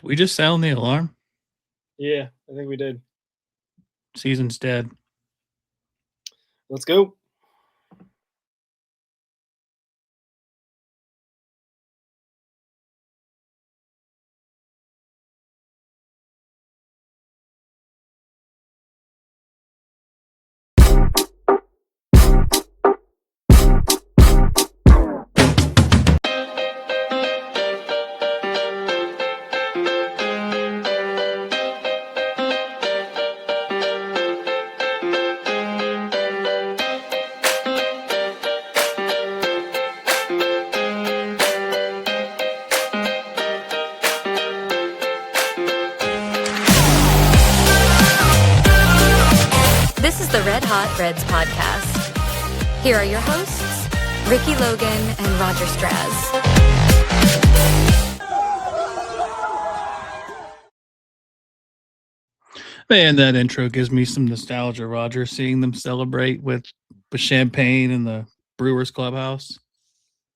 Did we just sound the alarm? Yeah, I think we did. Season's dead. Let's go. This is the Red Hot Reds podcast. Here are your hosts, Ricky Logan and Roger Straz. Man, that intro gives me some nostalgia, Roger, seeing them celebrate with champagne in the Brewers clubhouse.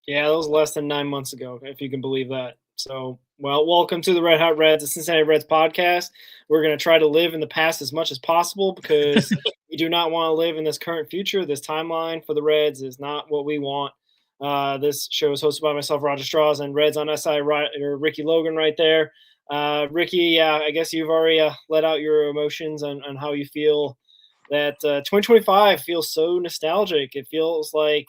Yeah, that was less than 9 months ago, if you can believe that. So, welcome to the Red Hot Reds, the Cincinnati Reds podcast. We're going to try to live in the past as much as possible because we do not want to live in this current future. This timeline for the Reds is not what we want. This show is hosted by myself, Roger Straz, and Reds on SI, or Ricky Logan right there. Ricky, I guess you've already let out your emotions on how you feel that 2025 feels so nostalgic. It feels like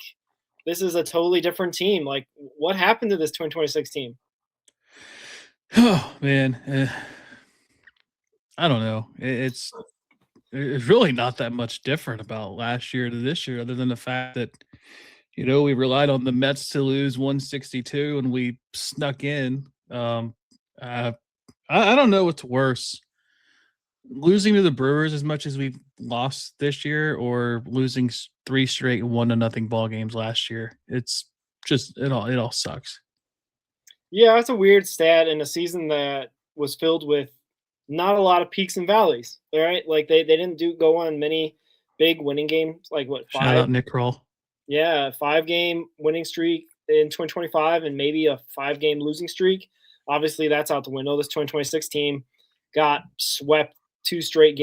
this is a totally different team. Like, what happened to this 2026 team? Oh man, I don't know. It's really not that much different about last year to this year, other than the fact that we relied on the Mets to lose 162 and we snuck in. Uh, I don't know what's worse, losing to the Brewers as much as we've lost this year, or losing 3 straight 1-0 ball games last year. It's just it all sucks. Yeah, it's a weird stat in a season that was filled with not a lot of peaks and valleys. All right, like they didn't go on many big winning games. Like what, Shout five? out Nick Kroll. Yeah, 5-game winning streak in 2025, and maybe a 5-game losing streak. Obviously, that's out the window. This 2026 team got swept 2 straight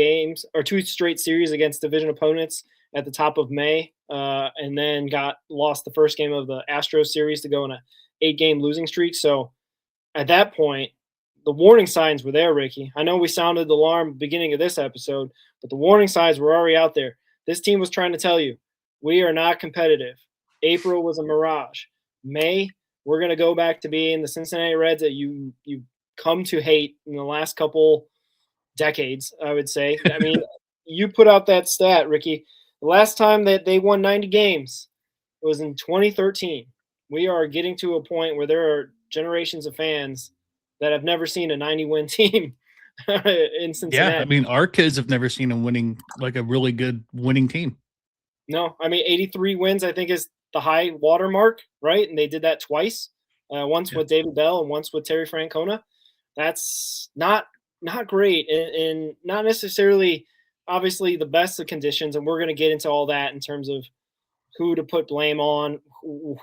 series against division opponents at the top of May, and then got lost the first game of the Astros series to go on a 8-game losing streak. So at that point, the warning signs were there, Ricky. I know we sounded the alarm at the beginning of this episode, but the warning signs were already out there. This team was trying to tell you, we are not competitive. April was a mirage. May, we're going to go back to being the Cincinnati Reds that you come to hate in the last couple decades, I would say. I mean, you put out that stat, Ricky. The last time that they won 90 games was in 2013. We are getting to a point where there are generations of fans that have never seen a 90-win team in Cincinnati. Yeah, I mean, our kids have never seen a really good winning team. No, I mean, 83 wins, I think, is the high watermark, right? And they did that twice, once with David Bell and once with Terry Francona. That's not great, and not necessarily, obviously, the best of conditions. And we're going to get into all that in terms of who to put blame on,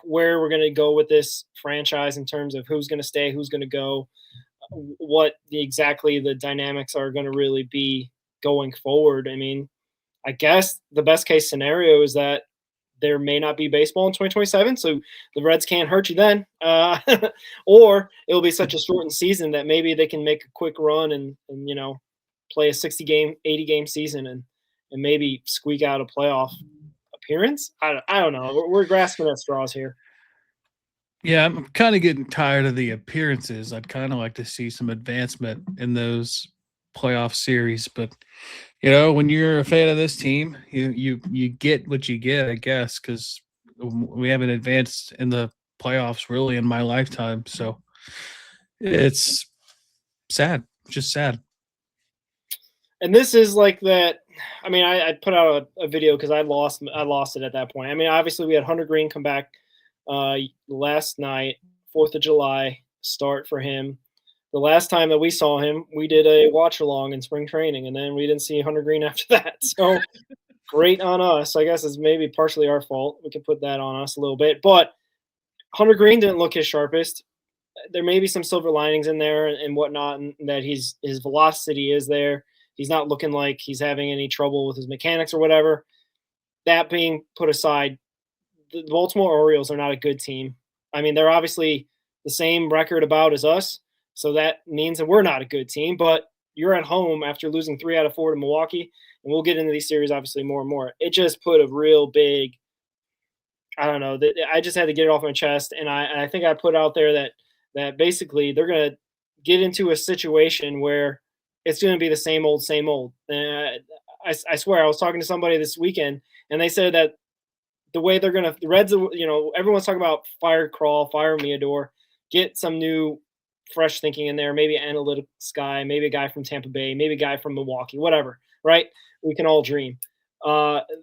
where we're going to go with this franchise in terms of who's going to stay, who's going to go, what exactly the dynamics are going to really be going forward. I mean, I guess the best case scenario is that there may not be baseball in 2027, so the Reds can't hurt you then. Or it'll be such a shortened season that maybe they can make a quick run and play a 60-game, 80-game season and maybe squeak out a playoff appearance. I don't know. We're grasping at straws here. Yeah, I'm kind of getting tired of the appearances. I'd kind of like to see some advancement in those playoff series, but when you're a fan of this team, you get what you get, I guess, because we haven't advanced in the playoffs really in my lifetime. So it's sad, just sad. And this is like that. I mean, I put out a video because I lost it at that point. I mean, obviously we had Hunter Green come back last night, 4th of July start for him. The last time that we saw him, we did a watch along in spring training, and then we didn't see Hunter Green after that. So great on us. I guess it's maybe partially our fault. We can put that on us a little bit. But Hunter Green didn't look his sharpest. there may be some silver linings in there and whatnot, and that his velocity is there. He's not looking like he's having any trouble with his mechanics or whatever. That being put aside, the Baltimore Orioles are not a good team. I mean, they're obviously the same record about as us, so that means that we're not a good team. But you're at home after losing 3 out of 4 to Milwaukee, and we'll get into these series obviously more and more. It just put a real big, I don't know. I just had to get it off my chest, and I think I put out there that basically they're gonna get into a situation where it's gonna be the same old, same old. I swear, I was talking to somebody this weekend, and they said that the way they're gonna the Reds, everyone's talking about fire Crawl, fire Meador, get some new fresh thinking in there, maybe analytics guy, maybe a guy from Tampa Bay, maybe a guy from Milwaukee, whatever, right? We can all dream.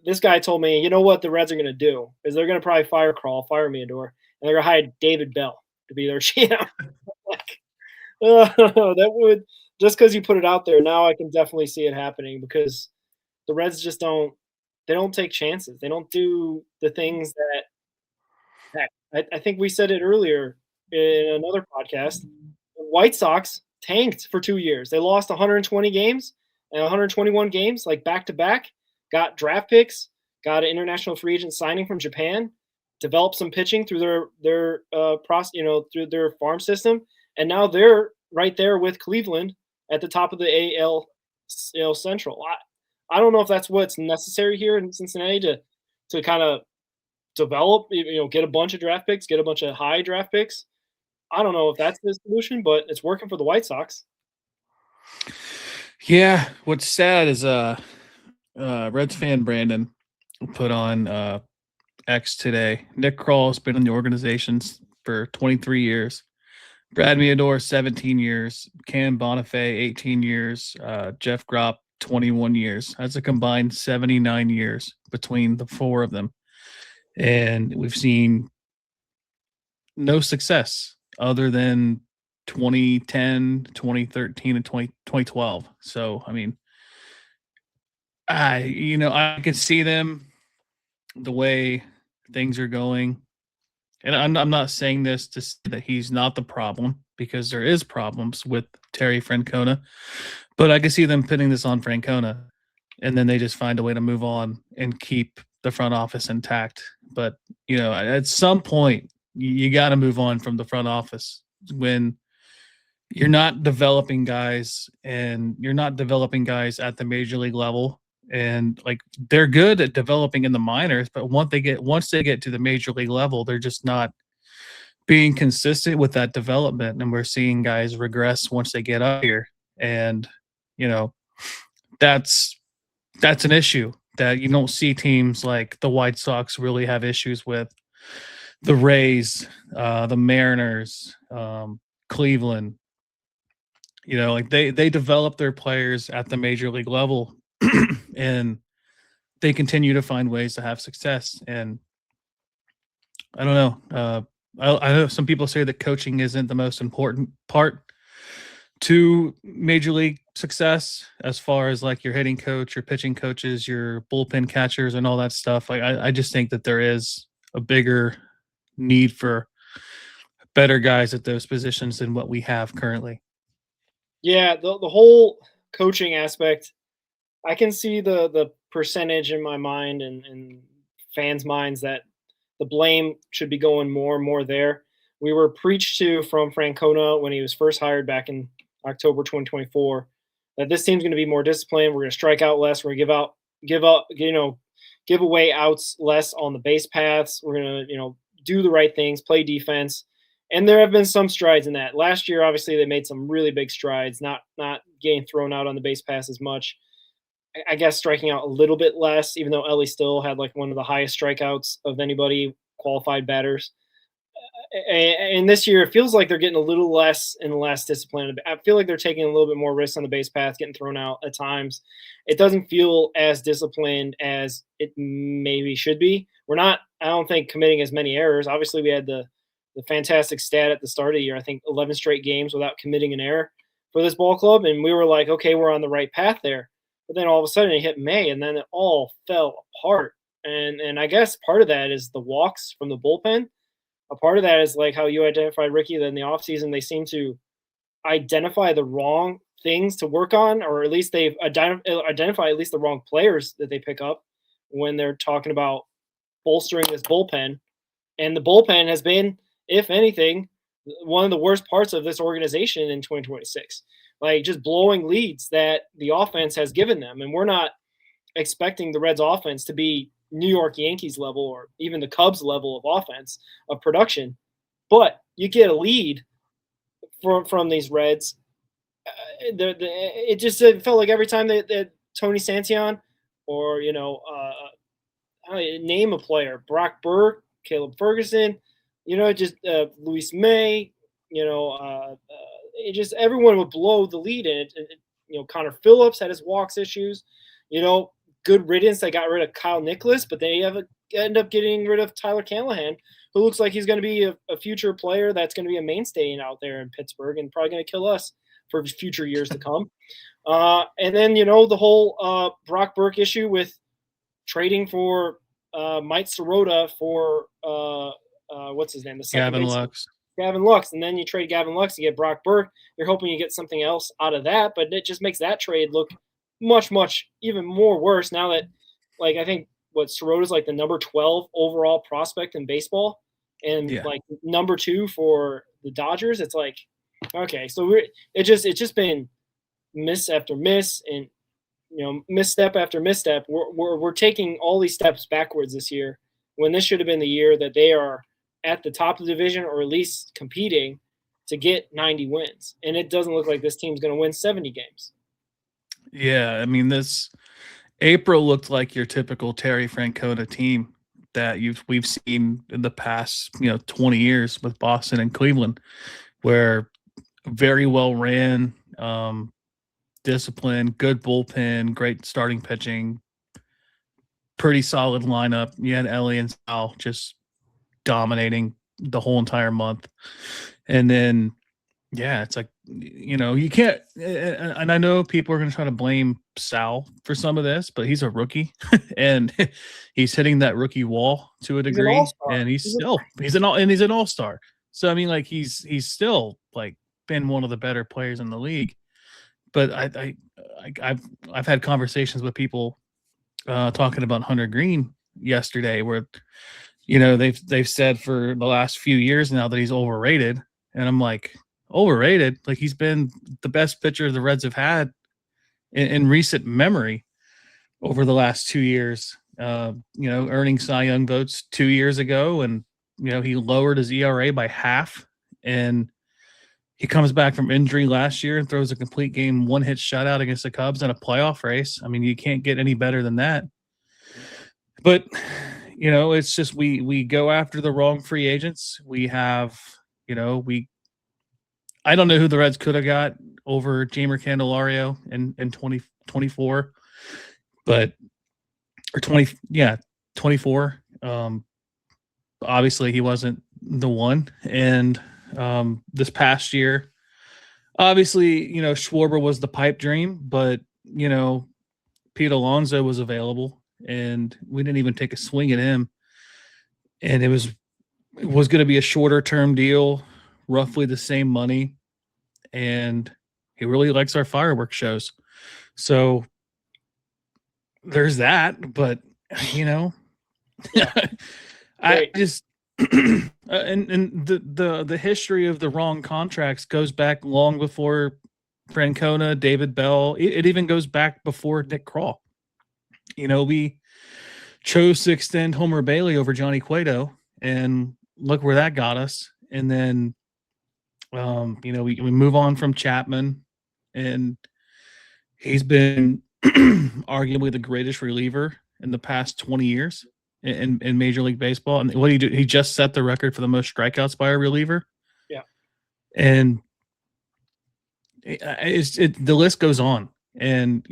This guy told me, you know what the Reds are gonna do is they're gonna probably fire Crawl, fire Meador, and they're gonna hire David Bell to be their GM. Like, that would, just because you put it out there, now I can definitely see it happening because the Reds just don't take chances. They don't do the things that heck, I think we said it earlier in another podcast. The White Sox tanked for 2 years. They lost 120 games and 121 games, like back to back. Got draft picks, got an international free agent signing from Japan, developed some pitching through their through their farm system, and now they're right there with Cleveland at the top of the AL Central. I don't know if that's what's necessary here in Cincinnati to kind of develop, get a bunch of draft picks, get a bunch of high draft picks. I don't know if that's the solution, but it's working for the White Sox. Yeah, what's sad is Reds fan Brandon put on X today. Nick Kroll's been in the organizations for 23 years. Brad Meador, 17 years. Cam Bonifay, 18 years. Jeff Gropp, 21 years. That's a combined 79 years between the four of them. And we've seen no success other than 2010, 2013, and 2012. So, I mean, I can see them the way things are going. And I'm not saying this to say that he's not the problem, because there is problems with Terry Francona, but I can see them putting this on Francona, and then they just find a way to move on and keep the front office intact. But, at some point, you got to move on from the front office when you're not developing guys, and you're not developing guys at the major league level. And like, they're good at developing in the minors, but once they get to the major league level, they're just not being consistent with that development. And we're seeing guys regress once they get up here. And, that's an issue that you don't see teams like the White Sox really have issues with. The Rays, the Mariners, Cleveland, like they develop their players at the major league level and they continue to find ways to have success. And I don't know. I know some people say that coaching isn't the most important part to major league success, as far as like your hitting coach, your pitching coaches, your bullpen catchers, and all that stuff. I just think that there is a bigger need for better guys at those positions than what we have currently. Yeah, the whole coaching aspect, I can see the percentage in my mind and fans' minds that the blame should be going more and more there. We were preached to from Francona when he was first hired back in October 2024 that this team's going to be more disciplined. We're going to strike out less. We're going to give away outs less on the base paths. We're going to, do the right things, play defense. And there have been some strides in that. Last year, obviously, they made some really big strides, not getting thrown out on the base pass as much. I guess striking out a little bit less, even though Ellie still had like one of the highest strikeouts of anybody qualified batters. And this year, it feels like they're getting a little less and less disciplined. I feel like they're taking a little bit more risks on the base path, getting thrown out at times. It doesn't feel as disciplined as it maybe should be. I don't think, committing as many errors. Obviously, we had the fantastic stat at the start of the year, I think 11 straight games without committing an error for this ball club. And we were like, okay, we're on the right path there. But then all of a sudden it hit May, and then it all fell apart. And I guess part of that is the walks from the bullpen. a part of that is like how you identified Ricky that in the offseason, they seem to identify the wrong things to work on, or at least they've identify at least the wrong players that they pick up when they're talking about bolstering this bullpen. And the bullpen has been, if anything, one of the worst parts of this organization in 2026. Like just blowing leads that the offense has given them. And we're not expecting the Reds offense to be New York Yankees level or even the Cubs level of offense of production. But you get a lead from these Reds. It felt like every time that Tony Santillan or, name a player, Brock Burke, Caleb Ferguson, just Luis May, everyone would blow the lead in it. Connor Phillips had his walks issues, good riddance. They got rid of Kyle Nicholas, but they end up getting rid of Tyler Callahan, who looks like he's going to be a future player that's going to be a mainstay out there in Pittsburgh and probably going to kill us for future years to come. And then, the whole Brock Burke issue with trading for Mike Sirota for what's his name? Gavin Lux. Gavin Lux. And then you trade Gavin Lux and get Brock Burke. You're hoping you get something else out of that, but it just makes that trade look much, much even more worse now that, like, I think Sirota's like the number 12 overall prospect in baseball and like number 2 for the Dodgers. It's like, okay, so it's just been miss after miss and, misstep after misstep. We're taking all these steps backwards this year when this should have been the year that they are at the top of the division or at least competing to get 90 wins. And it doesn't look like this team's going to win 70 games. Yeah, I mean, this April looked like your typical Terry Francona team that we've seen in the past, 20 years with Boston and Cleveland, where very well ran, discipline, good bullpen, great starting pitching, pretty solid lineup. You had Ellie and Sal just dominating the whole entire month. And then, it's like, you can't, and I know people are going to try to blame Sal for some of this, but he's a rookie and he's hitting that rookie wall to a degree, and he's an all-star. So, I mean, like he's still like been one of the better players in the league. But I've had conversations with people talking about Hunter Green yesterday where, they've said for the last few years now that he's overrated. And I'm like, overrated? Like he's been the best pitcher the Reds have had in recent memory over the last 2 years, earning Cy Young votes 2 years ago. And, he lowered his ERA by half, and he comes back from injury last year and throws a complete game, 1-hit shutout against the Cubs in a playoff race. I mean, you can't get any better than that. But, it's just we go after the wrong free agents. We have, I don't know who the Reds could have got over Jamer Candelario in 2024, but or 24. Obviously he wasn't the one. And this past year, obviously, Schwarber was the pipe dream, but Pete Alonso was available and we didn't even take a swing at him. And it was going to be a shorter term deal, roughly the same money. And he really likes our fireworks shows. So there's that, but I just, and the history of the wrong contracts goes back long before Francona, David Bell. It even goes back before Nick Krall. We chose to extend Homer Bailey over Johnny Cueto, and look where that got us. And then, we move on from Chapman, and he's been arguably the greatest reliever in the past 20 years in Major League Baseball. And what did he do? He just set the record for the most strikeouts by a reliever. Yeah. And the list goes on. And,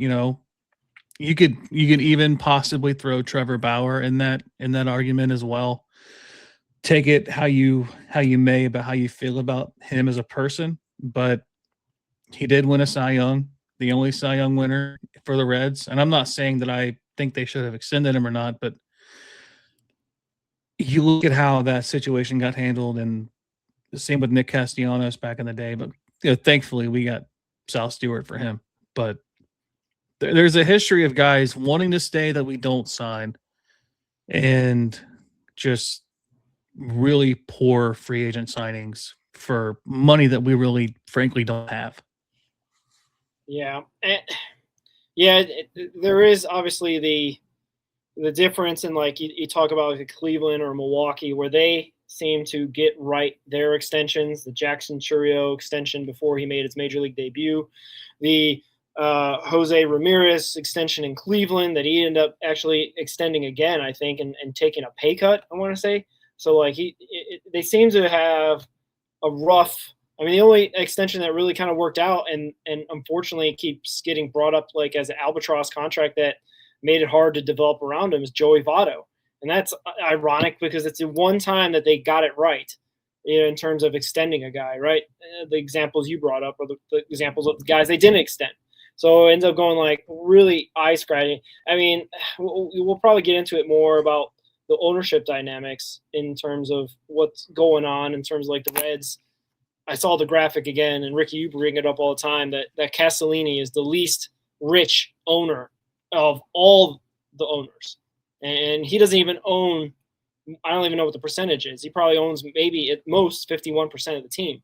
you could even possibly throw Trevor Bauer in that argument as well. Take it how you may about how you feel about him as a person, but he did win a Cy Young, the only Cy Young winner for the Reds. And I'm not saying that I think they should have extended him or not, but you look at how that situation got handled, and the same with Nick Castellanos back in the day. But thankfully, we got Sal Stewart for him. But there's a history of guys wanting to stay that we don't sign, and just really poor free agent signings for money that we really, frankly, don't have. Yeah, yeah. There is obviously the difference in, like, you talk about like Cleveland or Milwaukee, where they seem to get right their extensions. The Jackson Churio extension before he made his major league debut, the Jose Ramirez extension in Cleveland that he ended up actually extending again, I think, and taking a pay cut, I want to say. So like they seem to have a rough. I mean, the only extension that really kind of worked out, and unfortunately keeps getting brought up like as an albatross contract that made it hard to develop around him, is Joey Votto. And that's ironic because it's the one time that they got it right, in terms of extending a guy, right? The examples you brought up are the examples of the guys they didn't extend. So it ends up going like really eye-scratching. I mean, we'll probably get into it more about the ownership dynamics in terms of what's going on in terms of like the Reds. I saw the graphic again, and Ricky, you bring it up all the time, that Castellini is the least rich owner of all the owners. And he doesn't even own, I don't even know what the percentage is. He probably owns maybe at most 51% of the team.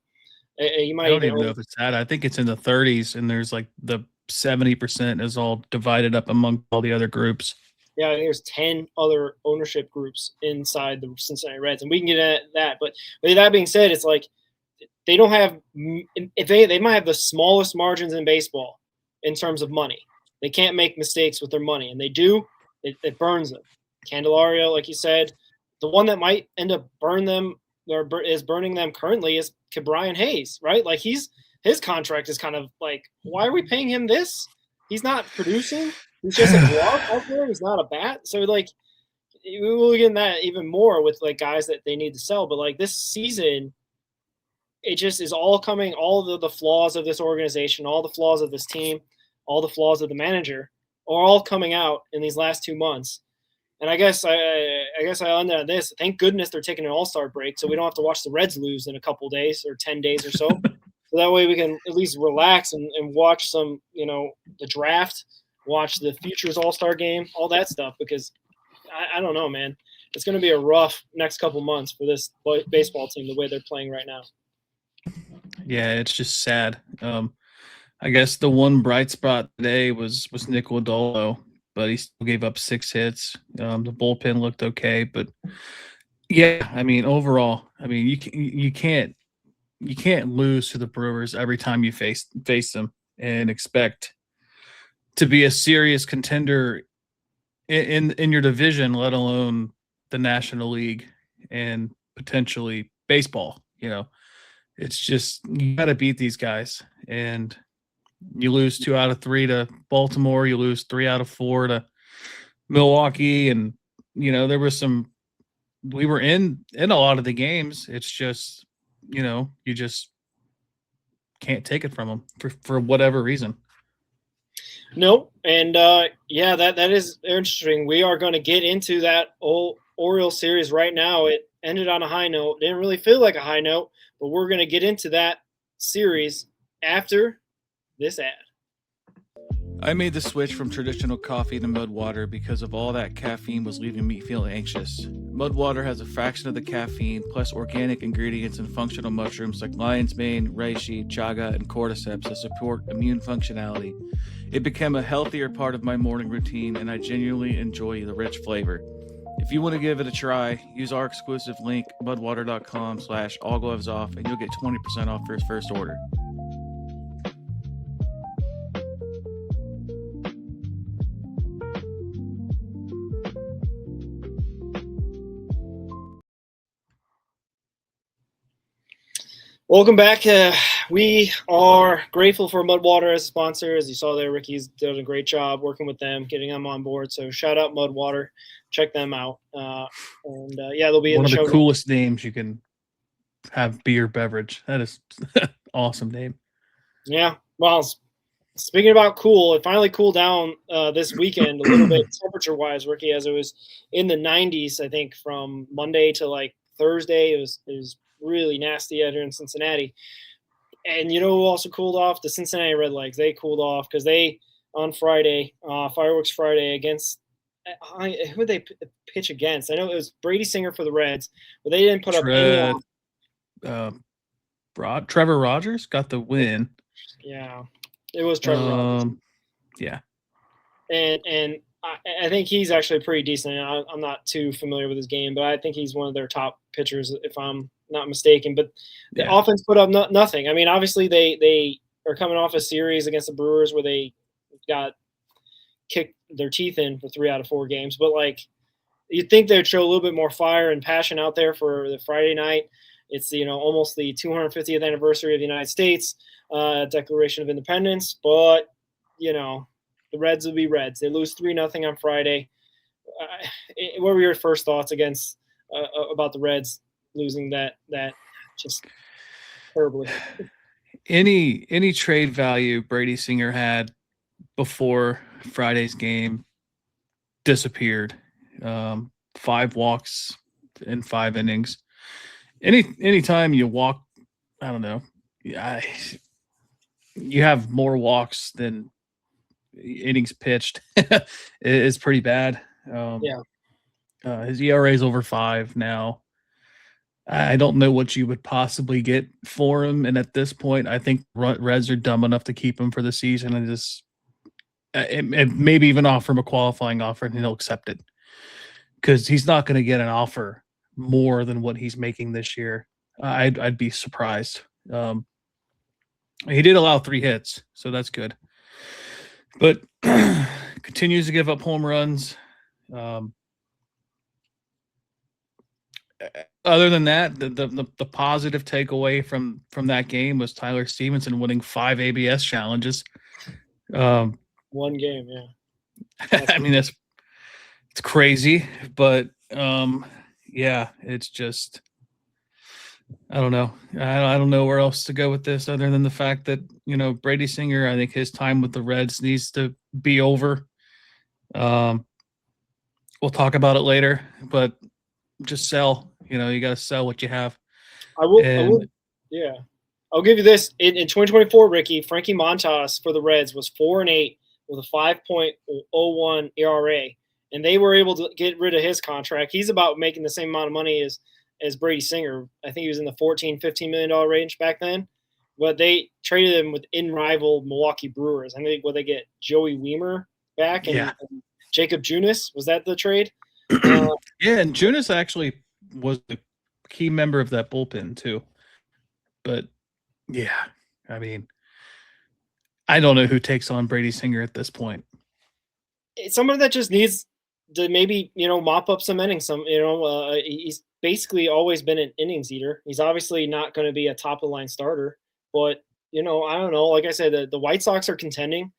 I don't even know if it's that. I think it's in the 30s, and there's like the 70% is all divided up among all the other groups. Yeah, I think there's 10 other ownership groups inside the Cincinnati Reds, and we can get at that. But with that being said, it's like they don't have – if they might have the smallest margins in baseball in terms of money. They can't make mistakes with their money, and they do. It burns them. Candelario, like you said, the one that might end up burn them or is burning them currently is Brian Hayes, right? Like his contract is kind of like, why are we paying him this? He's not producing. He's just a glove out there. He's not a bat. So like we will get in that even more with like guys that they need to sell. But like this season, it just is all coming. All the flaws of this organization, all the flaws of this team, all the flaws of the manager are all coming out in these last 2 months. And I guess I end on this. Thank goodness they're taking an all-star break, so we don't have to watch the Reds lose in a couple days or 10 days or so. So that way we can at least relax and watch some, the draft, watch the Futures All-Star game, all that stuff, because I don't know, man. It's going to be a rough next couple months for this baseball team, the way they're playing right now. Yeah, it's just sad. I guess the one bright spot today was Nick Lodolo, but he still gave up 6 hits. The bullpen looked okay, but yeah, I mean, overall, I mean, you can't lose to the Brewers every time you face them and expect to be a serious contender in your division, let alone the National League and potentially baseball. It's just you got to beat these guys, and you lose 2 out of 3 to Baltimore. You lose 3 out of 4 to Milwaukee. And, there was we were in a lot of the games. It's just, you just can't take it from them for whatever reason. No. And yeah, that is interesting. We are going to get into that Orioles series right now. It ended on a high note. Didn't really feel like a high note, but we're going to get into that series after this ad. I made the switch from traditional coffee to mud water because of all that caffeine was leaving me feeling anxious. Mud water has a fraction of the caffeine, plus organic ingredients and functional mushrooms like lion's mane, reishi, chaga, and cordyceps that support immune functionality. It became a healthier part of my morning routine, and I genuinely enjoy the rich flavor. If you want to give it a try, use our exclusive link, mudwater.com/allglovesoff, and you'll get 20% off your first order. Welcome back. We are grateful for Mudwater as a sponsor. As you saw there, Ricky's done a great job working with them, getting them on board. So shout out Mudwater. Check them out. Yeah, they'll be one in the show. One of the coolest names you can have beer beverage. That is awesome name. Yeah. Well, Speaking about cool, it finally cooled down this weekend a little bit temperature-wise, Ricky, as it was in the 90s, I think, from Monday to like Thursday. It was really nasty out here in Cincinnati. And you know who also cooled off? The Cincinnati Red Legs. They cooled off because they, on Friday, Fireworks Friday, against who did they pitch against? I know it was Brady Singer for the Reds, but they didn't put up any. Trevor Rogers got the win. Yeah, it was Trevor Rogers. Yeah, and I think he's actually pretty decent. I'm not too familiar with his game, but I think he's one of their top pitchers, if I'm not mistaken. But the offense put up nothing. I mean, obviously they are coming off a series against the Brewers where they got kicked their teeth in for 3 out of 4 games. But like, you'd think they'd show a little bit more fire and passion out there for the Friday night. It's almost the 250th anniversary of the United States Declaration of Independence, but the Reds will be Reds. They lose 3-0 on Friday. What were your first thoughts about the Reds losing that just terribly? Any trade value Brady Singer had before Friday's game disappeared. 5 walks in 5 innings. Anytime you walk, I don't know. You have more walks than innings pitched. It's pretty bad. His ERA is over 5 now. I don't know what you would possibly get for him, and at this point, I think Reds are dumb enough to keep him for the season and just maybe even offer him a qualifying offer, and he'll accept it because he's not going to get an offer more than what he's making this year. I'd be surprised. He did allow 3 hits, so that's good. But continues to give up home runs. Other than that, the positive takeaway from that game was Tyler Stevenson winning 5 ABS challenges. 1 game, yeah. I mean, it's crazy, but yeah, it's just I don't know. I don't know where else to go with this other than the fact that Brady Singer, I think his time with the Reds needs to be over. We'll talk about it later, but just sell. You got to sell what you have. I will. Yeah, I'll give you this. In 2024, Ricky, Frankie Montas for the Reds was 4-8 with a 5.01 ERA, and they were able to get rid of his contract. He's about making the same amount of money as Brady Singer. I think he was in the $14-15 million range back then. But they traded him with in-rival Milwaukee Brewers. I think they get Joey Weimer back and Jacob Junis. Was that the trade? Yeah, and Junis actually was the key member of that bullpen too. But yeah, I mean, I don't know who takes on Brady Singer at this point. It's somebody that just needs to maybe mop up some innings. He's basically always been an innings eater. He's obviously not going to be a top of the line starter, but I don't know. Like I said, the White Sox are contending.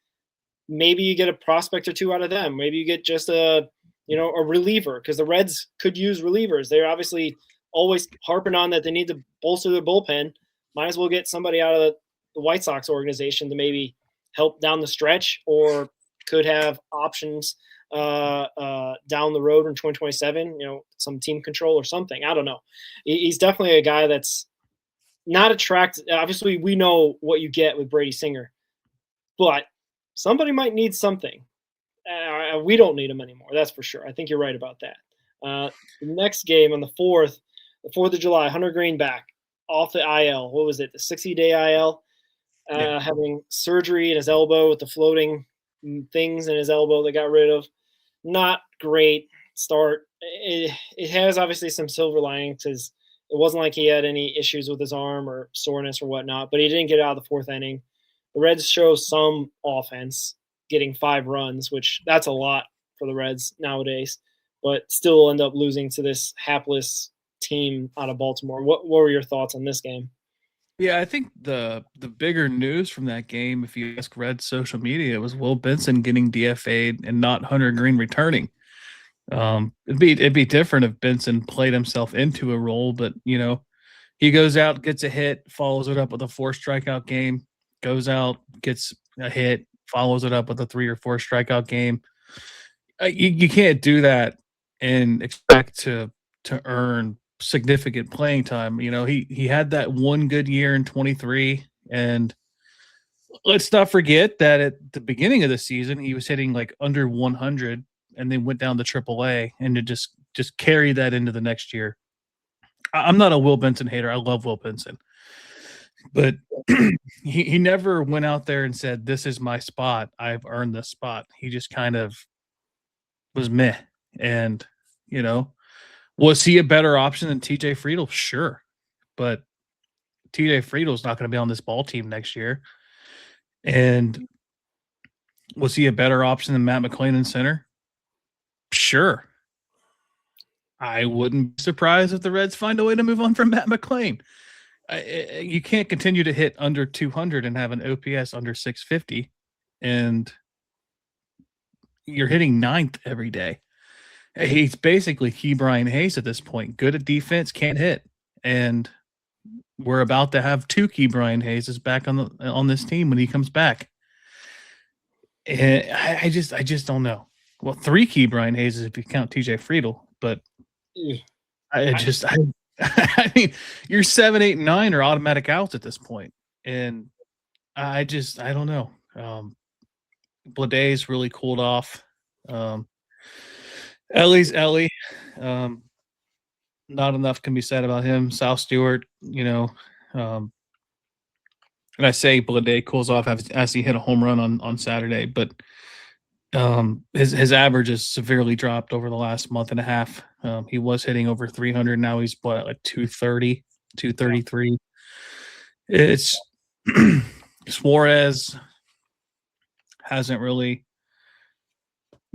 Maybe you get a prospect or 2 out of them. Maybe you get just a reliever, because the Reds could use relievers. They're obviously always harping on that they need to bolster their bullpen. Might as well get somebody out of the White Sox organization to maybe help down the stretch, or could have options down the road in 2027, some team control or something. I don't know. He's definitely a guy that's not attractive. Obviously, we know what you get with Brady Singer, but somebody might need something. We don't need him anymore. That's for sure. I think you're right about that. The next game on the 4th of July, Hunter Green back off the IL. What was it? The 60-day IL, having surgery in his elbow with the floating things in his elbow they got rid of. Not great start. It has obviously some silver linings, because it wasn't like he had any issues with his arm or soreness or whatnot, but he didn't get out of the 4th inning. The Reds show some offense, getting 5 runs, which that's a lot for the Reds nowadays, but still end up losing to this hapless team out of Baltimore. What were your thoughts on this game? Yeah, I think the bigger news from that game, if you ask Reds social media, was Will Benson getting DFA'd and not Hunter Green returning. It'd be different if Benson played himself into a role, but he goes out, gets a hit, follows it up with a 4 strikeout game, goes out, gets a hit, follows it up with a 3 or 4 strikeout game. You can't do that and expect to earn significant playing time. You know, he had that one good year in 23, and let's not forget that at the beginning of the season he was hitting like under 100, and then went down to AAA, and to just carry that into the next year. I'm not a Will Benson hater. I love Will Benson, but he never went out there and said, "This is my spot. I've earned this spot." He just kind of was meh. And, you know, was he a better option than TJ Friedel? Sure. But TJ Friedel's not going to be on this ball team next year. And was he a better option than Matt McClain in center? Sure. I wouldn't be surprised if the Reds find a way to move on from Matt McClain. You can't continue to hit under 200 and have an OPS under 650, and you're hitting ninth every day. He's basically Ke'Bryan Hayes at this point. Good at defense, can't hit, and we're about to have 2 Ke'Bryan Hayeses back on this team when he comes back. And I just don't know. Well, 3 Ke'Bryan Hayeses if you count TJ Friedel, but I mean, your 7, 8, and 9 are automatic outs at this point, and I don't know. Bladay's really cooled off. Ellie's Ellie. Not enough can be said about him. Sal Stewart, you know, and I say Bladay cools off as he hit a home run on Saturday, but his average has severely dropped over the last month and a half. He was hitting over 300. Now he's like 230, 233. It's Suarez hasn't really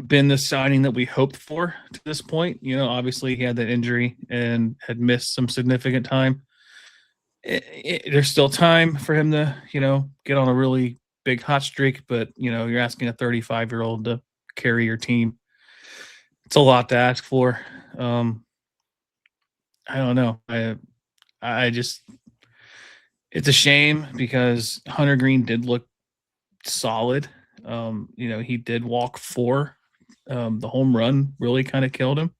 been the signing that we hoped for to this point. You know, obviously he had that injury and had missed some significant time. There's still time for him to, you know, get on a really big hot streak, but, you know, you're asking a 35-year-old to carry your team. It's a lot to ask for. I don't know. I just, it's a shame because Hunter Green did look solid. You know, he did walk 4. The home run really kind of killed him.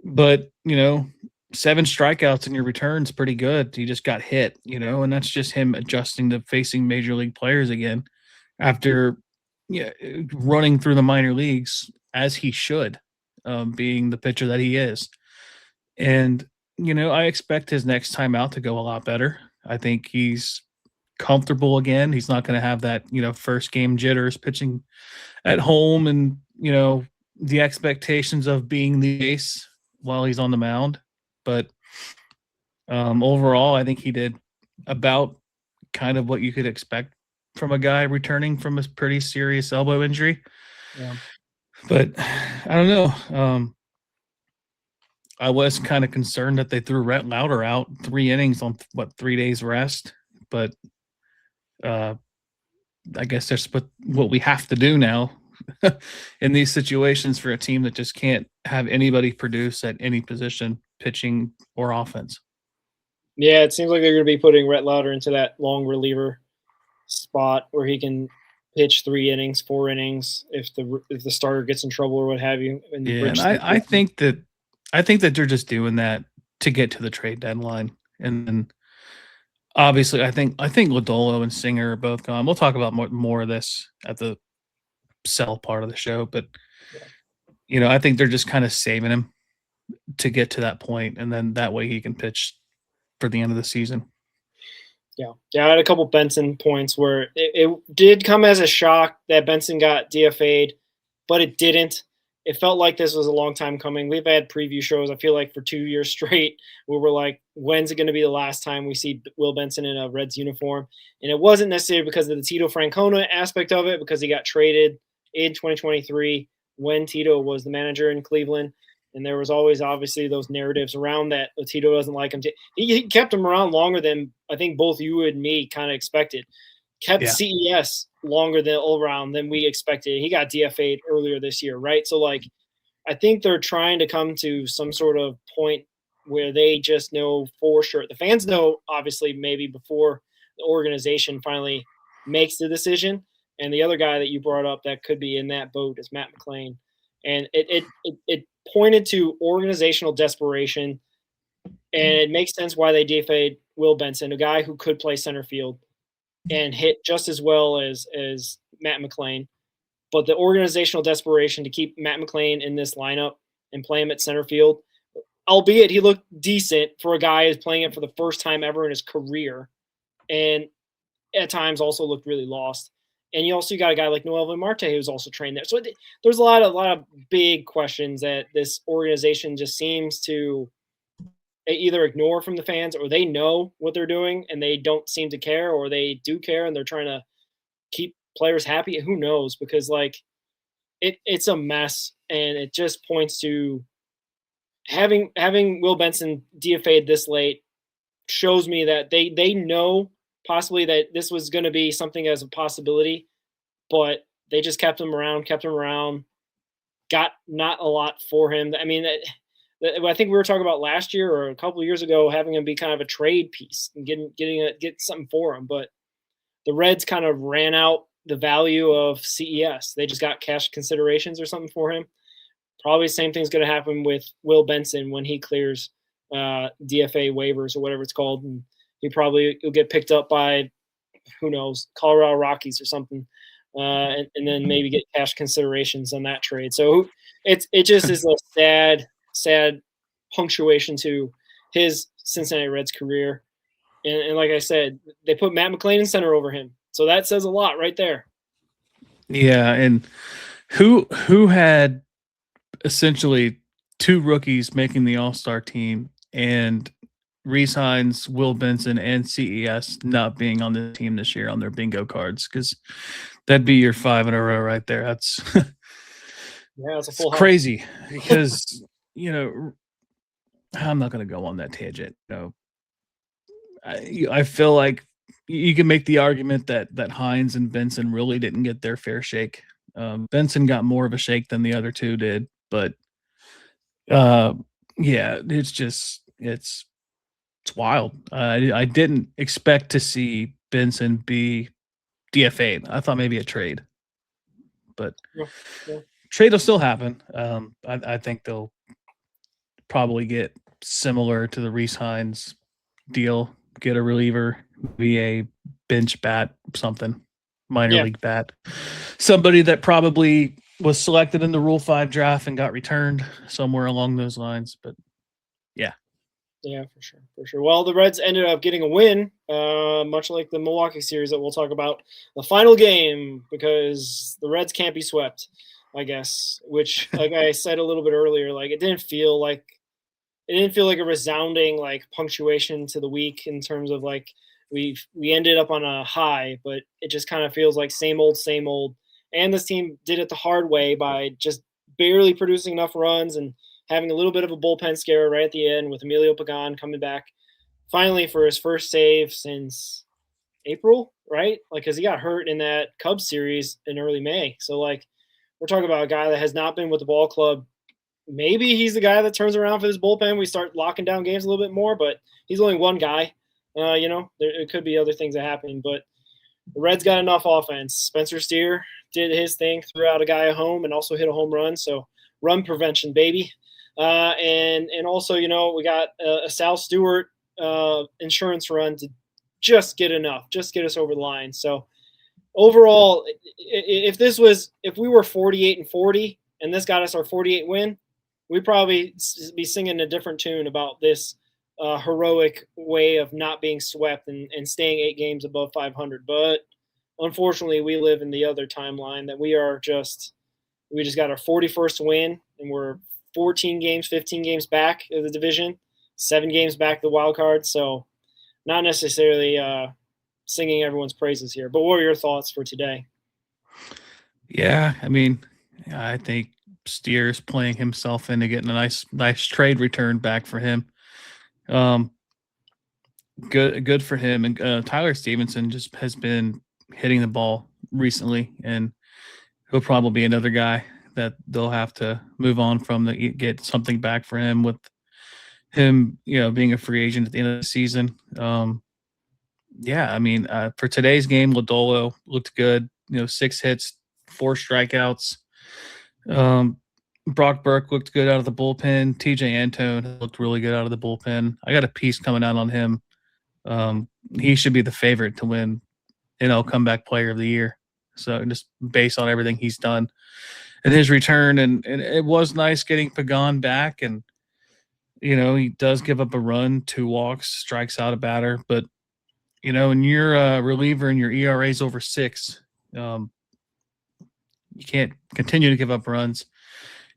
But, you know, 7 strikeouts in your return's pretty good. He just got hit, you know, and that's just him adjusting to facing major league players again after running through the minor leagues as he should, being the pitcher that he is. And, you know, I expect his next time out to go a lot better. I think he's comfortable again. He's not going to have that, you know, first game jitters pitching at home and, you know, the expectations of being the ace while he's on the mound. But overall, I think he did about kind of what you could expect from a guy returning from a pretty serious elbow injury. Yeah. But I don't know. I was kind of concerned that they threw Rhett Lauder out 3 innings on 3 days rest. But I guess that's what we have to do now in these situations for a team that just can't have anybody produce at any position, pitching or offense. Yeah, it seems like they're going to be putting Rhett Lauder into that long reliever spot where he can pitch 3 innings, 4 innings if the starter gets in trouble or what have you. And I think that they're just doing that to get to the trade deadline, and then obviously I think Lodolo and Singer are both gone. We'll talk about more of this at the sell part of the show, but you know, I think they're just kind of saving him to get to that point, and then that way he can pitch for the end of the season. Yeah, I had a couple Benson points where it did come as a shock that Benson got DFA'd, but it didn't. It felt like this was a long time coming. We've had preview shows, I feel like, for 2 years straight where we're like, when's it going to be the last time we see Will Benson in a Reds uniform? And it wasn't necessarily because of the Tito Francona aspect of it, because he got traded in 2023 when Tito was the manager in Cleveland. And there was always obviously those narratives around that Tito doesn't like him. He kept him around longer than I think both you and me kind of expected. Kept CES longer than all around than we expected. He got DFA'd earlier this year, right? So, like, I think they're trying to come to some sort of point where they just know for sure. The fans know, obviously, maybe before the organization finally makes the decision. And the other guy that you brought up that could be in that boat is Matt McClain. And it pointed to organizational desperation, and it makes sense why they DFA'd Will Benson, a guy who could play center field and hit just as well as Matt McClain. But the organizational desperation to keep Matt McClain in this lineup and play him at center field, albeit he looked decent for a guy who's playing it for the first time ever in his career, and at times also looked really lost. And you also got a guy like Noel Marte who's also trained there. So there's a lot of big questions that this organization just seems to either ignore from the fans, or they know what they're doing and they don't seem to care, or they do care and they're trying to keep players happy. Who knows? Because like it's a mess, and it just points to having Will Benson DFA'd this late shows me that they know possibly that this was going to be something as a possibility, but they just kept him around, got not a lot for him. I mean, I think we were talking about last year or a couple of years ago, having him be kind of a trade piece and get something for him. But the Reds kind of ran out the value of CES. They just got cash considerations or something for him. Probably the same thing's going to happen with Will Benson when he clears DFA waivers or whatever it's called. And he'll get picked up by, who knows, Colorado Rockies or something. And then maybe get cash considerations on that trade. So it just is a sad punctuation to his Cincinnati Reds career. And like I said, they put Matt McClain in center over him. So that says a lot right there. Yeah, and who had essentially two rookies making the All-Star team and re-signs Will Benson and CES not being on the team this year on their bingo cards, because that'd be your 5 in a row right there. That's it's a full crazy because I'm not going to go on that tangent. I feel like you can make the argument that Hines and Benson really didn't get their fair shake. Benson got more of a shake than the other two did, but it's wild. I didn't expect to see Benson be DFA'd. I thought maybe a trade, but trade will still happen. I think they'll probably get similar to the Reese Hines deal, get a reliever, be a bench bat, something, minor league bat, somebody that probably was selected in the Rule 5 draft and got returned somewhere along those lines. But yeah, for sure. Well, the Reds ended up getting a win, much like the Milwaukee series that we'll talk about, the final game, because the Reds can't be swept, I guess, which, like I said a little bit earlier, like it didn't feel like a resounding like punctuation to the week in terms of like we ended up on a high, but it just kind of feels like same old. And this team did it the hard way by just barely producing enough runs and having a little bit of a bullpen scare right at the end with Emilio Pagan coming back finally for his first save since April, right? Like, because he got hurt in that Cubs series in early May. So, like, we're talking about a guy that has not been with the ball club. Maybe he's the guy that turns around for this bullpen. We start locking down games a little bit more, but he's only one guy. It could be other things that happen, but the Reds got enough offense. Spencer Steer did his thing, threw out a guy at home and also hit a home run. So run prevention, baby. And also, we got a Sal Stewart insurance run to just get us over the line. So overall, if we were 48-40 and this got us our 48 win, we'd probably be singing a different tune about this heroic way of not being swept and staying 8 games above 500. But unfortunately, we live in the other timeline that we just got our 41st win, and we're 15 games back of the division, 7 games back the wild card. So not necessarily singing everyone's praises here. But what are your thoughts for today? Yeah, I mean, I think Steer's playing himself into getting a nice trade return back for him. Good for him. And Tyler Stevenson just has been hitting the ball recently, and he'll probably be another guy that they'll have to move on from to get something back for him, with him, being a free agent at the end of the season. For today's game, Lodolo looked good. 6 hits, 4 strikeouts. Brock Burke looked good out of the bullpen. TJ Antone looked really good out of the bullpen. I got a piece coming out on him. He should be the favorite to win comeback player of the year. So just based on everything he's done in his return, and it was nice getting Pagan back, and he does give up a run, 2 walks, strikes out a batter, but when you're a reliever and your ERA is over 6, you can't continue to give up runs,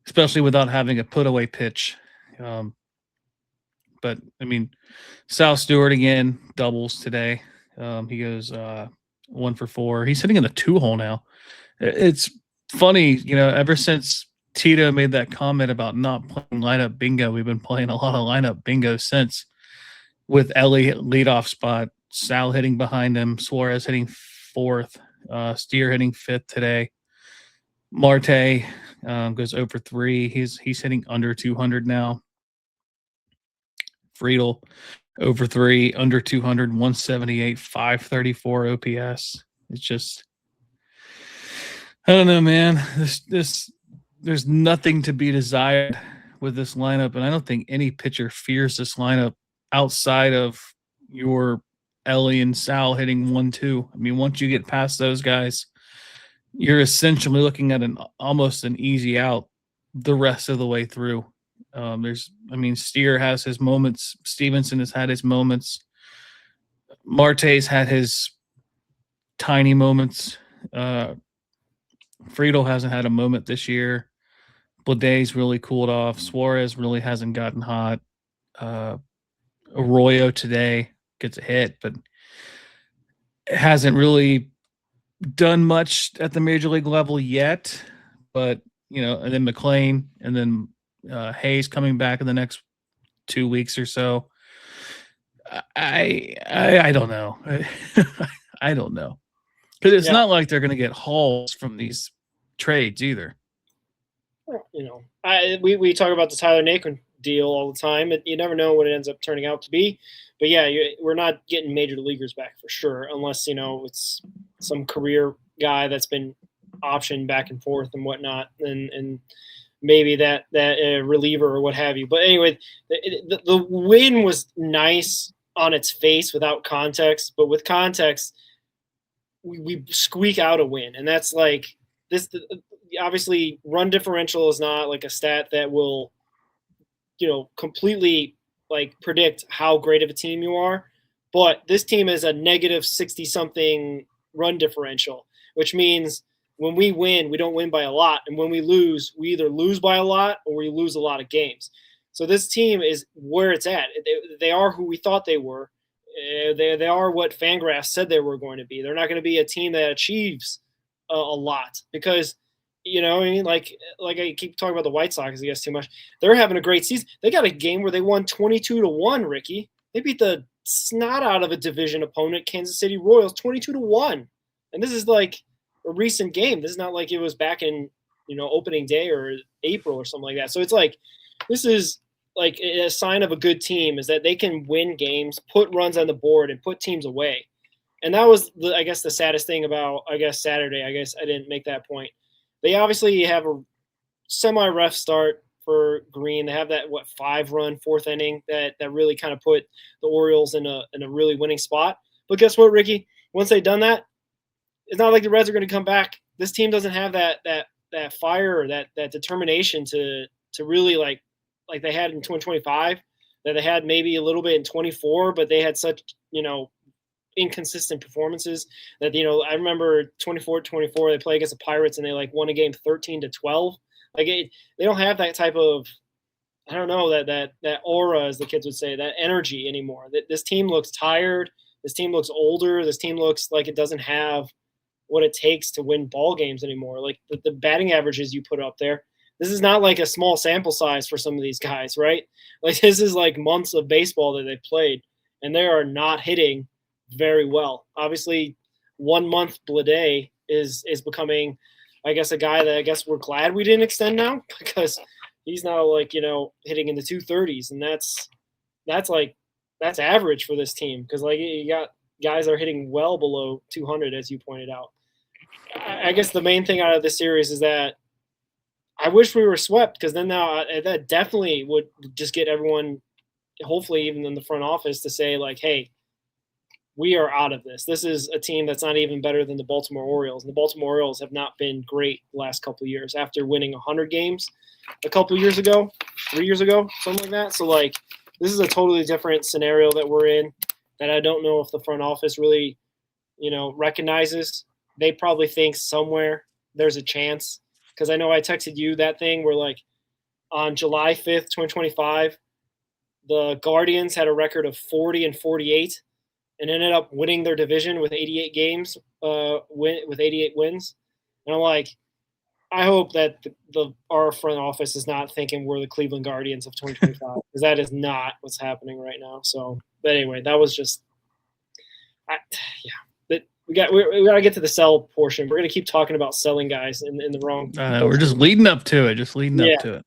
especially without having a put away pitch. But I mean, Sal Stewart again doubles today. He goes 1 for 4. He's sitting in the 2-hole now. It's funny, ever since Tito made that comment about not playing lineup bingo, we've been playing a lot of lineup bingo since, with Ellie leadoff spot, Sal hitting behind him, Suarez hitting 4th, Steer hitting 5th today. Marte goes 0 for 3. He's hitting under 200 now. Friedel over 3, under 200, 178, 534 OPS. It's just, I don't know, man. There's nothing to be desired with this lineup, and I don't think any pitcher fears this lineup outside of your Ellie and Sal hitting 1-2. I mean, once you get past those guys, you're essentially looking at almost an easy out the rest of the way through. Steer has his moments. Stevenson has had his moments. Marte's had his tiny moments. Friedel hasn't had a moment this year. Bleday's really cooled off. Suarez really hasn't gotten hot. Arroyo today gets a hit, but hasn't really done much at the major league level yet. But, and then McLean, and then Hayes coming back in the next 2 weeks or so. I don't know. I don't know. Because it's not like they're going to get hauls from these trades either. We talk about the Tyler Naquin deal all the time. You never know what it ends up turning out to be. But we're not getting major leaguers back for sure, unless it's some career guy that's been optioned back and forth and whatnot, and maybe that reliever or what have you. But anyway, the win was nice on its face without context, but with context, we squeak out a win, and that's like this. Obviously, run differential is not like a stat that will, completely like predict how great of a team you are. But this team is a negative 60-something run differential, which means when we win, we don't win by a lot. And when we lose, we either lose by a lot or we lose a lot of games. So this team is where it's at. They are who we thought they were. They are what Fangraphs said they were going to be. They're not going to be a team that achieves a lot because, like I keep talking about the White Sox, I guess, too much. They're having a great season. They got a game where they won 22-1, Ricky. They beat the snot out of a division opponent, Kansas City Royals, 22-1. And this is like a recent game. This is not like it was back in, opening day or April or something like that. So it's like, this is like a sign of a good team is that they can win games, put runs on the board, and put teams away. And that was, the saddest thing about, Saturday. I guess I didn't make that point. They obviously have a semi-rough start for Green. They have that 5-run 4th inning that really kind of put the Orioles in a really winning spot. But guess what, Ricky? Once they've done that, it's not like the Reds are going to come back. This team doesn't have that fire or that determination to really like they had in 2025, that they had maybe a little bit in 24, but they had such inconsistent performances that I remember 24-24 they play against the Pirates and they won a game 13-12. They don't have that type of, I don't know, that aura, as the kids would say, that energy anymore. This team looks tired. This team looks older. This team looks like it doesn't have what it takes to win ball games anymore. Like the batting averages you put up there, this is not like a small sample size for some of these guys, right? Like this is like months of baseball that they've played, and they are not hitting very well. Obviously, 1 month Bleday is becoming, I guess, a guy that I guess we're glad we didn't extend now, because he's now hitting in the 230s, and that's average for this team, because you got guys that are hitting well below 200, as you pointed out. I guess the main thing out of this series is that I wish we were swept, because then now that definitely would just get everyone, hopefully even in the front office, to say like, hey, we are out of this. This is a team that's not even better than the Baltimore Orioles. And the Baltimore Orioles have not been great the last couple of years after winning 100 games a couple of years ago, 3 years ago, something like that. So, like, this is a totally different scenario that we're in that I don't know if the front office really, recognizes. They probably think somewhere there's a chance, because I know I texted you that thing where, like, on July 5th, 2025, the Guardians had a record of 40-48 and ended up winning their division with 88 games, with 88 wins. And I'm like, I hope that our front office is not thinking we're the Cleveland Guardians of 2025, because that is not what's happening right now. So, but anyway, that was just, But we got to get to the sell portion. We're gonna keep talking about selling guys in the wrong. We're just leading up to it. Up to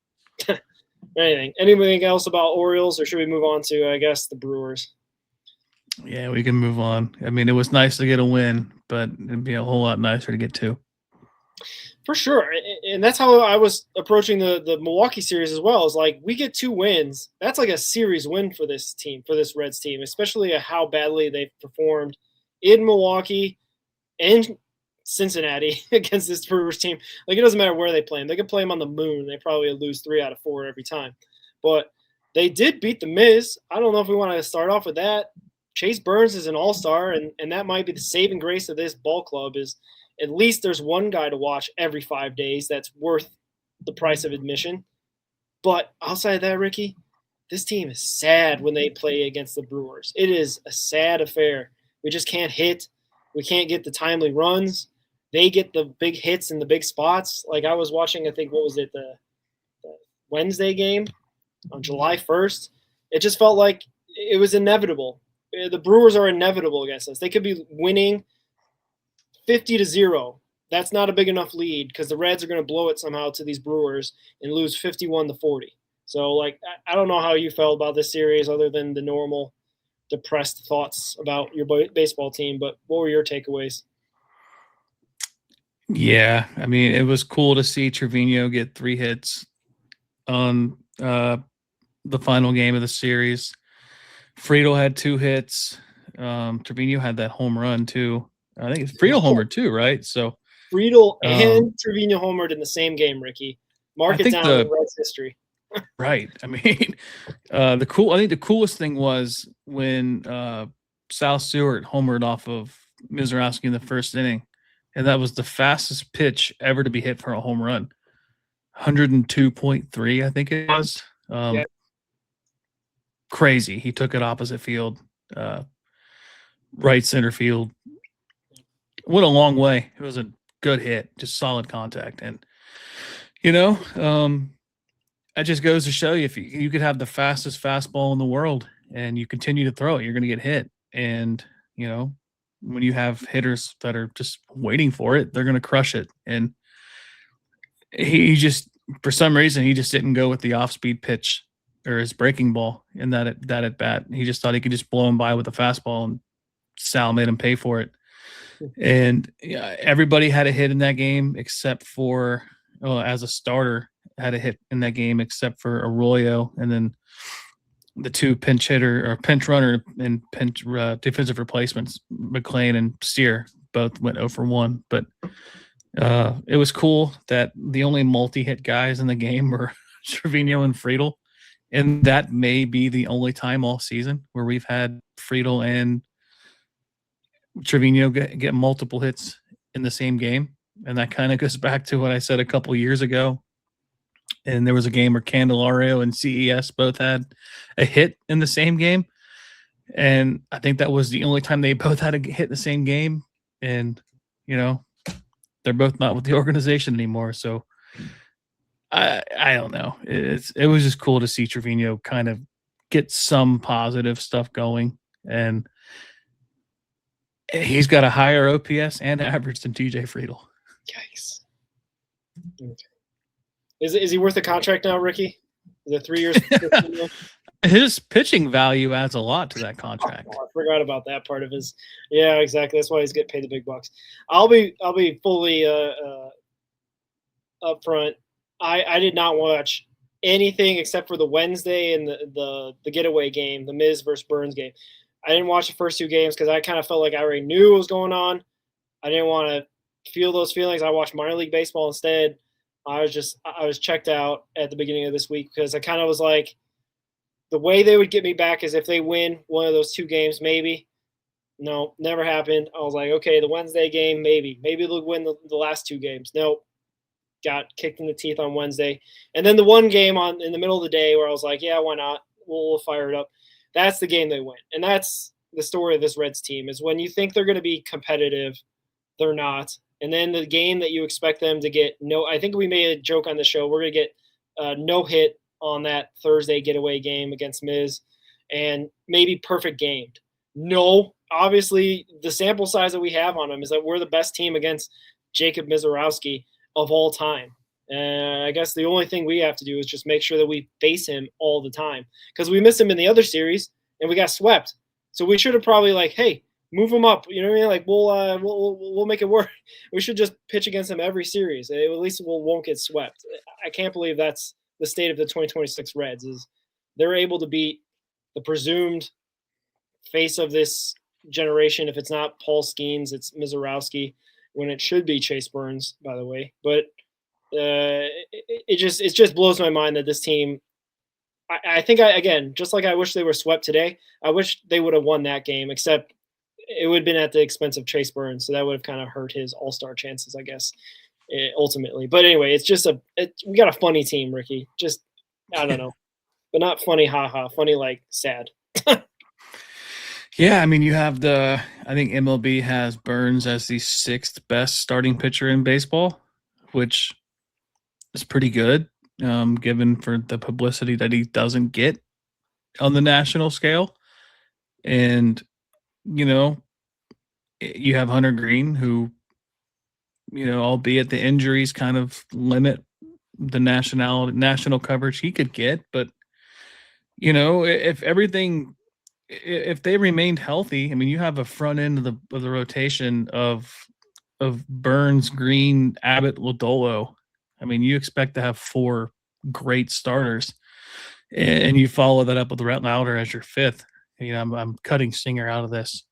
it. Anything else about Orioles, or should we move on to, I guess, the Brewers? Yeah, we can move on. I mean, it was nice to get a win, but it'd be a whole lot nicer to get two. For sure. And that's how I was approaching the Milwaukee series as well. Is like, we get 2 wins. That's like a series win for this team, for this Reds team, especially how badly they've performed in Milwaukee and Cincinnati against this Brewers team. Like, it doesn't matter where they play them. They could play them on the moon. They probably lose 3 out of 4 every time. But they did beat the Miz. I don't know if we want to start off with that. Chase Burns is an all-star, and that might be the saving grace of this ball club, is at least there's one guy to watch every 5 days that's worth the price of admission. But outside of that, Ricky, this team is sad when they play against the Brewers. It is a sad affair. We just can't hit. We can't get the timely runs. They get the big hits in the big spots. Like, I was watching, I think, what was it, the Wednesday game on July 1st. It just felt like it was inevitable. The Brewers are inevitable against us. They could be winning 50-0. That's not a big enough lead, because the Reds are going to blow it somehow to these Brewers and lose 51-40. So, like, I don't know how you felt about this series, other than the normal depressed thoughts about your baseball team, but what were your takeaways? Yeah, I mean, it was cool to see Trevino get 3 hits on the final game of the series. Friedel had 2 hits. Trevino had that home run too. I think it's Friedel homered too, right? So Friedel and Trevino homered in the same game, Ricky. Mark it down in Reds history. Right. I mean, I think the coolest thing was when Sal Stewart homered off of Mizorowski in the first inning, and that was the fastest pitch ever to be hit for a home run. 102.3, I think it was. Yeah. Crazy. He took it opposite field, right center field. Went a long way. It was a good hit, just solid contact. And, that just goes to show you, if you could have the fastest fastball in the world and you continue to throw it, you're going to get hit. And, when you have hitters that are just waiting for it, they're going to crush it. And he just, for some reason, he just didn't go with the off-speed pitch or his breaking ball in that at bat. He just thought he could just blow him by with a fastball, and Sal made him pay for it. And everybody had a hit in that game except for, as a starter, had a hit in that game except for Arroyo, and then the 2 pinch runner and pinch defensive replacements, McClain and Steer, both went 0 for 1. But it was cool that the only multi-hit guys in the game were Trevino and Friedel, and that may be the only time all season where we've had Friedel and Trevino get multiple hits in the same game. And that kind of goes back to what I said a couple years ago. And there was a game where Candelario and CES both had a hit in the same game. And I think that was the only time they both had a hit in the same game. And, they're both not with the organization anymore. So I don't know. It was just cool to see Trevino kind of get some positive stuff going. And he's got a higher OPS and average than TJ Friedel. Yikes. Okay. Is he worth a contract now, Ricky? Is it 3 years? His pitching value adds a lot to that contract. Oh, I forgot about that part of his. Yeah, exactly. That's why he's getting paid the big bucks. I'll be fully upfront. I did not watch anything except for the Wednesday and the getaway game, the Miz versus Burns game. I didn't watch the first two games because I kind of felt like I already knew what was going on. I didn't want to feel those feelings. I watched minor league baseball instead. I was checked out at the beginning of this week because I kind of was like, the way they would get me back is if they win one of those two games, maybe. No, never happened. I was like, okay, the Wednesday game, maybe they'll win the last two games. Nope. Got kicked in the teeth on Wednesday. And then the one game in the middle of the day where I was like, yeah, why not? We'll fire it up. That's the game they win. And that's the story of this Reds team is when you think they're going to be competitive, they're not. And then the game that you expect them to get I think we made a joke on the show. We're going to get no hit on that Thursday getaway game against Miz and maybe perfect gamed. No, obviously the sample size that we have on them is that we're the best team against Jacob Mizorowski of all time. I guess the only thing we have to do is just make sure that we face him all the time because we missed him in the other series and we got swept. So we should have probably like, hey, move him up. You know what I mean? Like we'll make it work. We should just pitch against him every series. At least we won't get swept. I can't believe that's the state of the 2026 Reds is they're able to beat the presumed face of this generation. If it's not Paul Skeens, it's Mizorowski when it should be Chase Burns, by the way. But it just blows my mind that this team, I think again, just like I wish they were swept today, I wish they would have won that game, except it would have been at the expense of Chase Burns. So that would have kind of hurt his all-star chances, I guess. Ultimately, but anyway, it's just we got a funny team, Ricky. Just I don't know, but not funny, haha. Funny like sad. Yeah, I mean, you have I think MLB has Burns as the 6th best starting pitcher in baseball, which is pretty good, given for the publicity that he doesn't get on the national scale. And you know, you have Hunter Green, who, albeit the injuries kind of limit the national coverage he could get, but if they remained healthy, I mean, you have a front end of the rotation of Burns, Green, Abbott, Lodolo. I mean, you expect to have 4 great starters, and you follow that up with Rhett Lauder as your 5th. I'm cutting Singer out of this.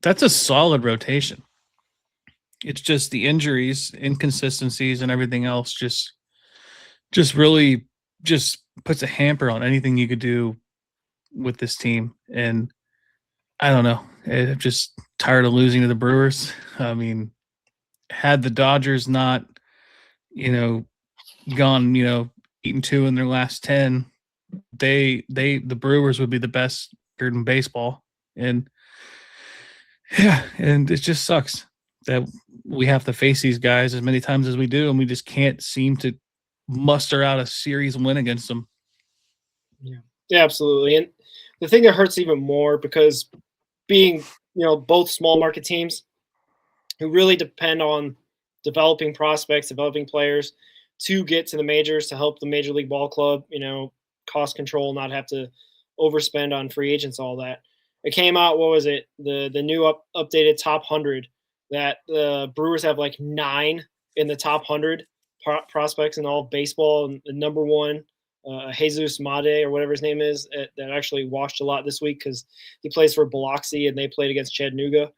That's a solid rotation. It's just the injuries, inconsistencies, and everything else just really just puts a hamper on anything you could do with this team. And I don't know. I'm just tired of losing to the Brewers. I mean, had the Dodgers not, gone, eaten 2 in their last 10, the Brewers would be the best record in baseball. And yeah, and it just sucks that we have to face these guys as many times as we do, and we just can't seem to muster out a series win against them. Yeah, absolutely. And the thing that hurts even more, because being, both small market teams who really depend on developing prospects, developing players to get to the majors, to help the Major League Ball Club, cost control, not have to overspend on free agents, all that. It came out, what was it? The new updated top 100 that the Brewers have like 9 in the top 100 prospects in all baseball. And the number 1, Jesus Made, or whatever his name is, that actually watched a lot this week because he plays for Biloxi and they played against Chattanooga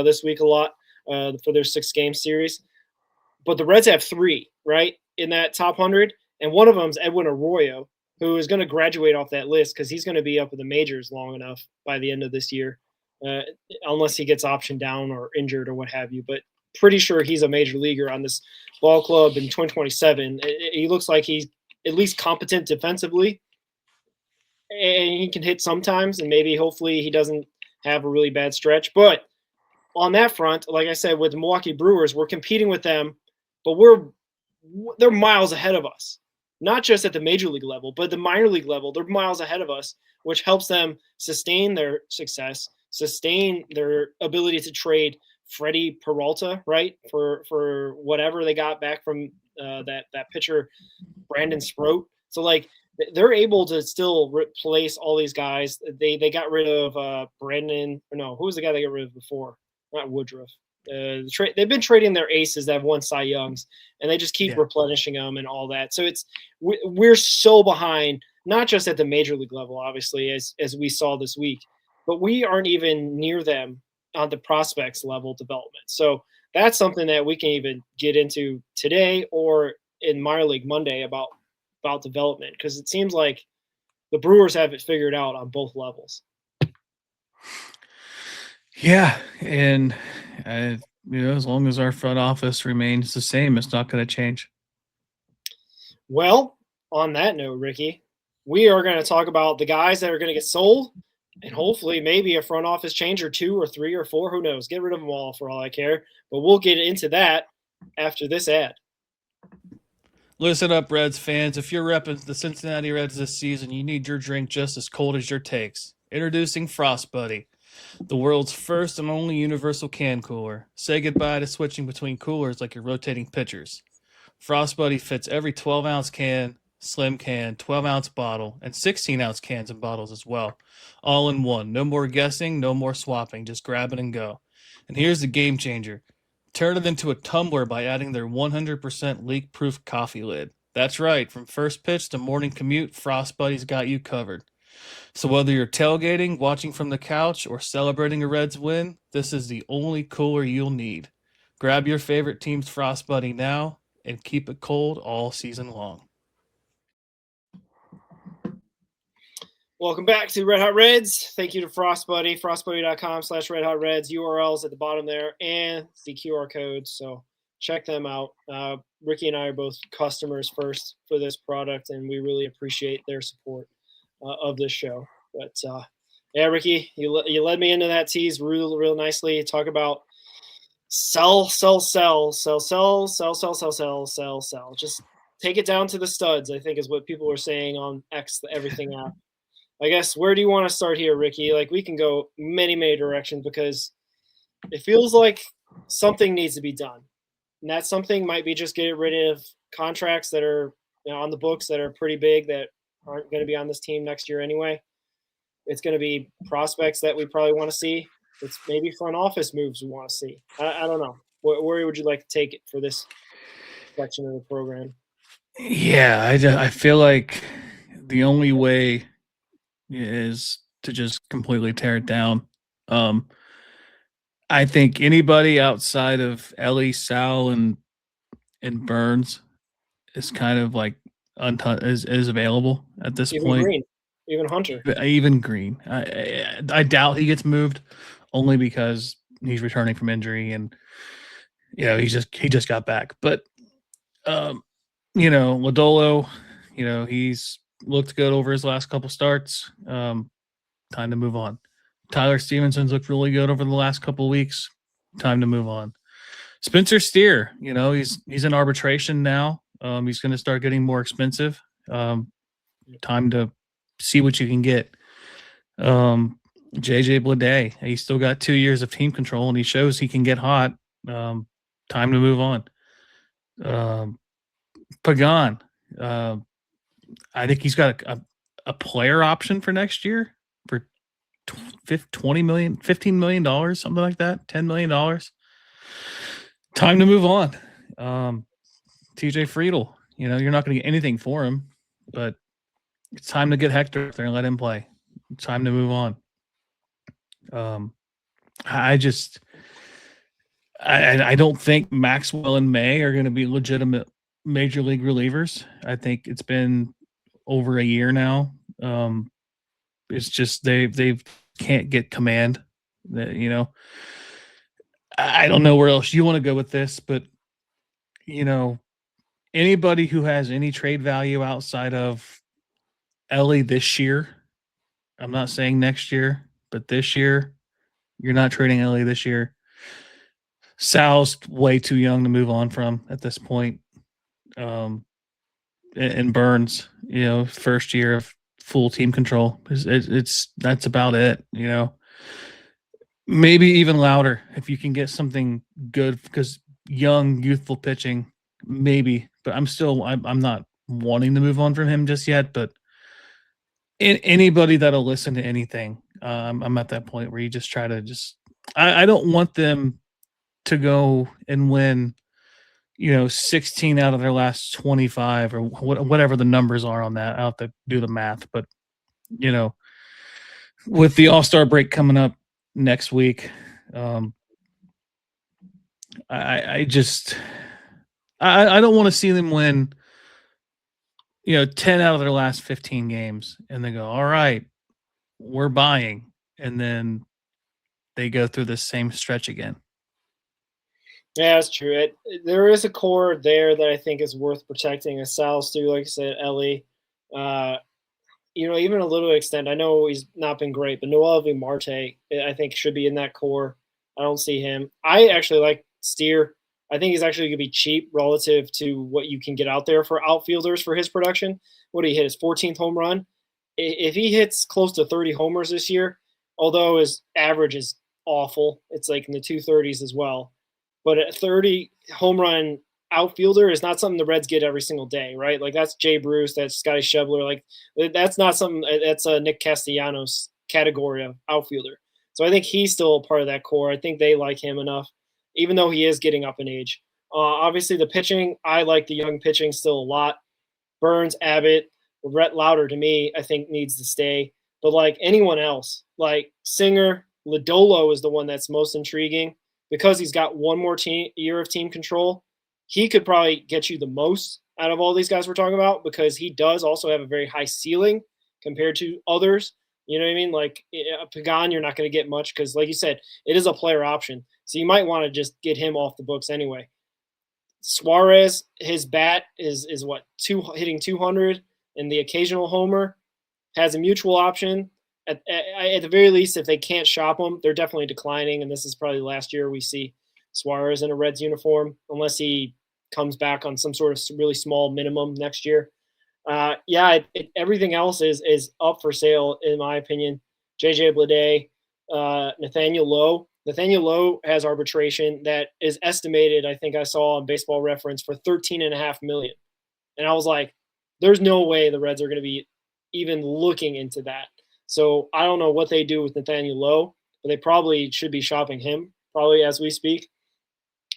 this week a lot for their 6-game series. But the Reds have 3, right, in that top 100. And one of them is Edwin Arroyo, who is going to graduate off that list because he's going to be up in the majors long enough by the end of this year, unless he gets optioned down or injured or what have you. But pretty sure he's a major leaguer on this ball club in 2027. He looks like he's at least competent defensively, and he can hit sometimes, and maybe hopefully he doesn't have a really bad stretch. But on that front, like I said, with the Milwaukee Brewers, we're competing with them, but they're miles ahead of us. Not just at the major league level, but the minor league level, they're miles ahead of us, which helps them sustain their success, sustain their ability to trade Freddie Peralta, right, for whatever they got back from that pitcher, Brandon Sproat. So, like, they're able to still replace all these guys. They got rid of Brandon. Or no, who was the guy they got rid of before? Not Woodruff. They've been trading their aces that have won Cy Youngs, and they just keep replenishing them and all that. So we're so behind, not just at the major league level, obviously, as we saw this week, but we aren't even near them on the prospects level development. So that's something that we can even get into today or in minor league Monday about development, because it seems like the Brewers have it figured out on both levels. Yeah, and as long as our front office remains the same, it's not going to change. Well, on that note, Ricky, we are going to talk about the guys that are going to get sold, and hopefully maybe a front office change or 2 or 3 or 4, who knows? Get rid of them all for all I care. But we'll get into that after this ad. Listen up, Reds fans. If you're repping the Cincinnati Reds this season, you need your drink just as cold as your takes. Introducing Frost Buddy, the world's first and only universal can cooler. Say goodbye to switching between coolers like you're rotating pitchers. Frost Buddy fits every 12-ounce can, slim can, 12-ounce bottle, and 16-ounce cans and bottles as well. All in one. No more guessing, no more swapping. Just grab it and go. And here's the game changer. Turn it into a tumbler by adding their 100% leak-proof coffee lid. That's right. From first pitch to morning commute, Frost Buddy's got you covered. So whether you're tailgating, watching from the couch, or celebrating a Reds win, this is the only cooler you'll need. Grab your favorite team's Frost Buddy now and keep it cold all season long. Welcome back to Red Hot Reds. Thank you to Frost Buddy, frostbuddy.com/Red Hot Reds. URLs at the bottom there and the QR codes. So check them out. Ricky and I are both customers first for this product, and we really appreciate their support of this show. But yeah, Ricky, you led me into that tease real nicely. Talk about sell. Just take it down to the studs, I think is what people are saying on X, the everything app. I guess, where do you want to start here, Ricky? Like, we can go many directions, because it feels like something needs to be done. And that something might be just getting rid of contracts that are on the books that are pretty big that aren't going to be on this team next year anyway. It's going to be prospects that we probably want to see. It's maybe front office moves we want to see. I don't know. Where would you like to take it for this section of the program? Yeah, I feel like the only way is to just completely tear it down. I think anybody outside of Ellie, Sal, and Burns is kind of like is available at this point. Green, even Hunter, even Green. I doubt he gets moved, only because he's returning from injury, and he just got back. But Lodolo, he's looked good over his last couple starts. Time to move on. Tyler Stevenson's looked really good over the last couple of weeks. Time to move on. Spencer Steer, he's in arbitration now. He's going to start getting more expensive. Time to see what you can get. JJ Bleday, he's still got 2 years of team control, and he shows he can get hot. Time to move on. Pagan, I think he's got a player option for next year for $15 million, something like that, $10 million. Time to move on. TJ Friedel, you're not going to get anything for him, but it's time to get Hector up there and let him play. It's time to move on. I don't think Maxwell and May are going to be legitimate major league relievers. I think it's been over a year now. It's just they can't get command. I don't know where else you want to go with this, but anybody who has any trade value outside of Ellie this year, I'm not saying next year, but this year, you're not trading Ellie this year. Sal's way too young to move on from at this point. And Burns, first year of full team control. That's about it. Maybe even louder if you can get something good, because young, youthful pitching, maybe. But I'm not wanting to move on from him just yet. But anybody that'll listen to anything. I'm at that point where you just try to I don't want them to go and win, 16 out of their last 25 or whatever the numbers are on that. I'll have to do the math, but you know, with the All-Star break coming up next week, I just I don't want to see them win, 10 out of their last 15 games and they go, all right, we're buying, and then they go through the same stretch again. Yeah, that's true. There is a core there that I think is worth protecting. As Sal Stu, like I said, Ellie, even a little extent. I know he's not been great, but Noel V. Marte, I think, should be in that core. I don't see him. I actually like Steer. I think he's actually going to be cheap relative to what you can get out there for outfielders for his production. What did he hit? His 14th home run? If he hits close to 30 homers this year, although his average is awful, it's like in the 230s as well. But a 30 home run outfielder is not something the Reds get every single day, right? Like that's Jay Bruce, that's Scotty Schebler. Like that's not something that's a Nick Castellanos category of outfielder. So I think he's still a part of that core. I think they like him enough, even though he is getting up in age. Obviously, the pitching, I like the young pitching still a lot. Burns, Abbott, Rhett Lauder to me, I think needs to stay. But like anyone else, like Singer, Lodolo is the one that's most intriguing because he's got one more year of team control. He could probably get you the most out of all these guys we're talking about because he does also have a very high ceiling compared to others. You know what I mean? Like Pagan, you're not going to get much because, like you said, it is a player option. So you might want to just get him off the books anyway. Suarez, his bat is what, hitting 200 and the occasional homer, has a mutual option. At the very least, if they can't shop him, they're definitely declining. And this is probably last year we see Suarez in a Reds uniform, unless he comes back on some sort of really small minimum next year. Everything else is up for sale, in my opinion. JJ Bleday, Nathaniel Lowe. Nathaniel Lowe has arbitration that is estimated, I think I saw on Baseball Reference, for $13.5 million. And I was like, there's no way the Reds are going to be even looking into that. So I don't know what they do with Nathaniel Lowe, but they probably should be shopping him, probably as we speak.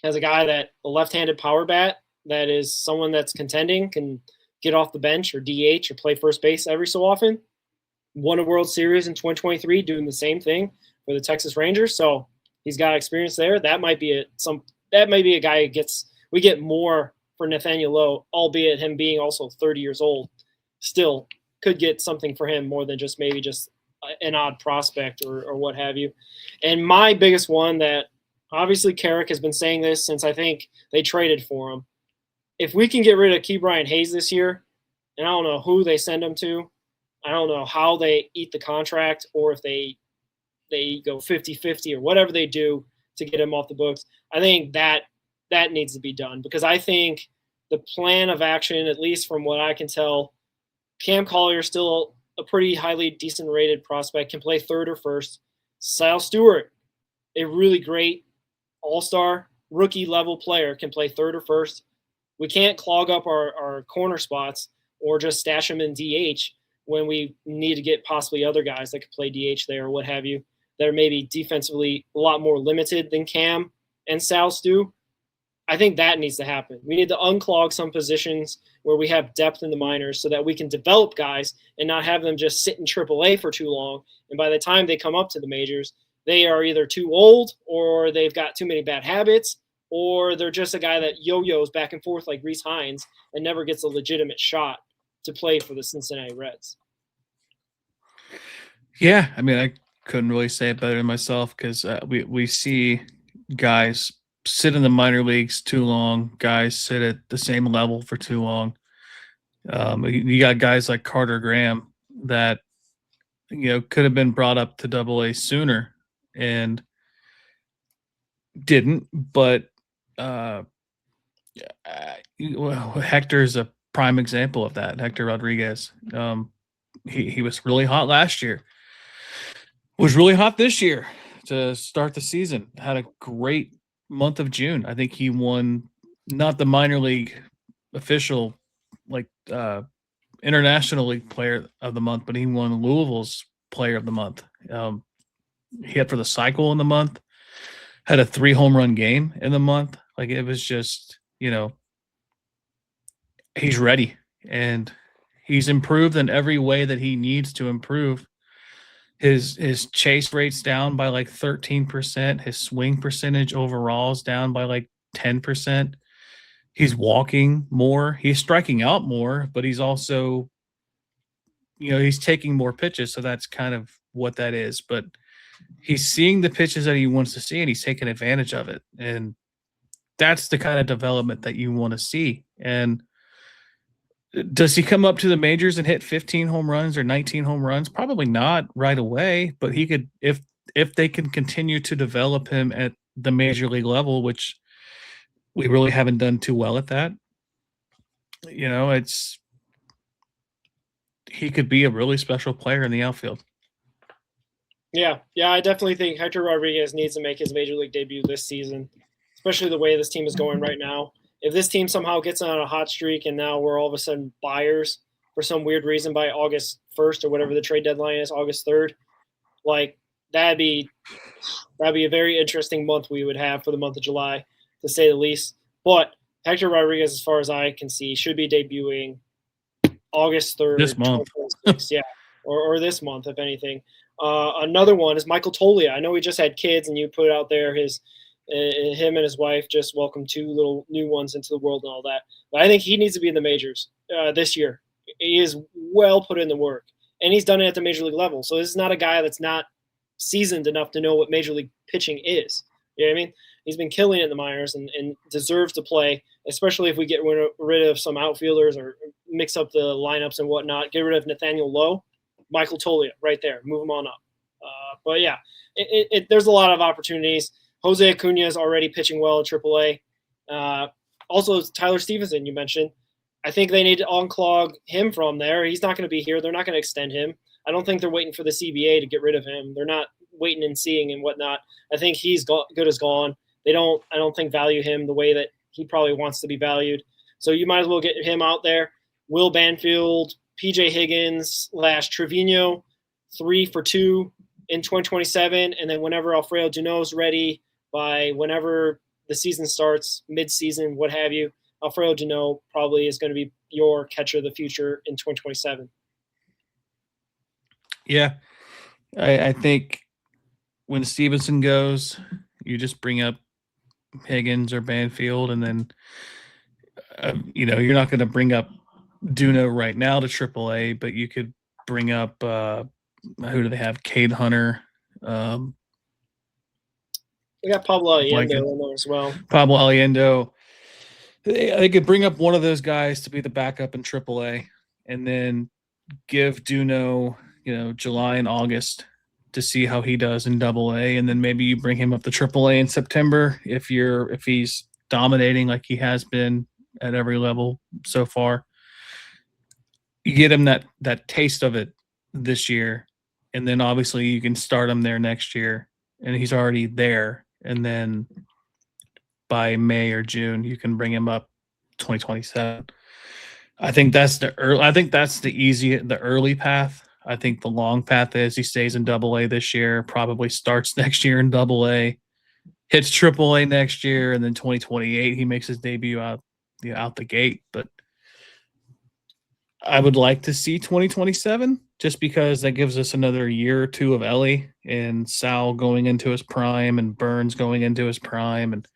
As a guy that a left-handed power bat, that is someone that's contending, can get off the bench or DH or play first base every so often. Won a World Series in 2023 doing the same thing for the Texas Rangers. So he's got experience there. That might be a guy we get more for Nathaniel Lowe, albeit him being also 30 years old. Still could get something for him more than just maybe just an odd prospect or what have you. And my biggest one that obviously Carrick has been saying this since I think they traded for him. If we can get rid of Ke'Bryan Hayes this year, and I don't know who they send him to, I don't know how they eat the contract or if they go 50-50 or whatever they do to get him off the books. I think that needs to be done because I think the plan of action, at least from what I can tell, Cam Collier is still a pretty highly decent rated prospect, can play third or first. Sal Stewart, a really great all-star rookie level player, can play third or first. We can't clog up our corner spots or just stash them in DH when we need to get possibly other guys that could play DH there or what have you, that are maybe defensively a lot more limited than Cam and Sal Stu. I think that needs to happen. We need to unclog some positions where we have depth in the minors so that we can develop guys and not have them just sit in AAA for too long. And by the time they come up to the majors, they are either too old or they've got too many bad habits or they're just a guy that yo-yos back and forth like Rhys Hines and never gets a legitimate shot to play for the Cincinnati Reds. Yeah, I mean, I couldn't really say it better than myself because we see guys sit in the minor leagues too long, guys sit at the same level for too long. You got guys like Carter Graham that could have been brought up to AA sooner and didn't, but Hector is a prime example of that. Hector Rodriguez, he was really hot last year, was really hot this year to start the season, had a great month of June. I think he won not the minor league official International League Player of the Month, but he won Louisville's Player of the Month. He hit for the cycle in the month, had a 3 home run game in the month. Like, it was just, he's ready, and he's improved in every way that he needs to improve. His chase rate's down by like 13%. His swing percentage overall is down by like 10%. He's walking more. He's striking out more, but he's also, he's taking more pitches. So that's kind of what that is. But he's seeing the pitches that he wants to see, and he's taking advantage of it. And that's the kind of development that you want to see. And does he come up to the majors and hit 15 home runs or 19 home runs? Probably not right away, but he could, if they can continue to develop him at the major league level, which we really haven't done too well at that. He could be a really special player in the outfield. Yeah, I definitely think Hector Rodriguez needs to make his major league debut this season, especially the way this team is going right now. If this team somehow gets on a hot streak and now we're all of a sudden buyers for some weird reason by August 1st or whatever the trade deadline is, August 3rd, like that'd be a very interesting month we would have for the month of July, to say the least. But Hector Rodriguez, as far as I can see, should be debuting August 3rd. This month. Yeah, or this month, if anything. Another one is Michael Toglia. I know he just had kids, and you put out there him and his wife just welcomed 2 little new ones into the world and all that. But I think he needs to be in the majors this year. He is well put in the work, and he's done it at the major league level. So this is not a guy that's not seasoned enough to know what major league pitching is. You know what I mean? He's been killing it in the minors and deserves to play, especially if we get rid of some outfielders or mix up the lineups and whatnot. Get rid of Nathaniel Lowe, Michael Toglia right there. Move him on up. But, yeah, there's a lot of opportunities. Jose Acuna is already pitching well at AAA. Also, Tyler Stevenson, you mentioned. I think they need to unclog him from there. He's not going to be here. They're not going to extend him. I don't think they're waiting for the CBA to get rid of him. They're not waiting and seeing and whatnot. I think he's good as gone. I don't think value him the way that he probably wants to be valued. So you might as well get him out there. Will Banfield, PJ Higgins / Trevino, 3 for 2 in 2027. And then whenever Alfredo Duno's ready, by whenever the season starts, mid-season, what have you, Alfredo Duno probably is going to be your catcher of the future in 2027. Yeah. I think when Stevenson goes, you just bring up Higgins or Banfield, and then, you're not going to bring up Duno right now to AAA, but you could bring up, who do they have? Cade Hunter. We got Pablo Allende in there as well. Pablo Allende. They could bring up one of those guys to be the backup in AAA, and then give Duno, July and August to see how he does in AA, and then maybe you bring him up to AAA in September if he's dominating like he has been at every level so far. You get him that taste of it this year, and then obviously you can start him there next year, and he's already there. And then by May or June, you can bring him up 2027. I think that's the early path. I think the long path is he stays in AA this year, probably starts next year in AA, hits AAA next year, and then 2028 he makes his debut out the gate. But I would like to see 2027 just because that gives us another year or two of Ellie and Sal going into his prime and Burns going into his prime and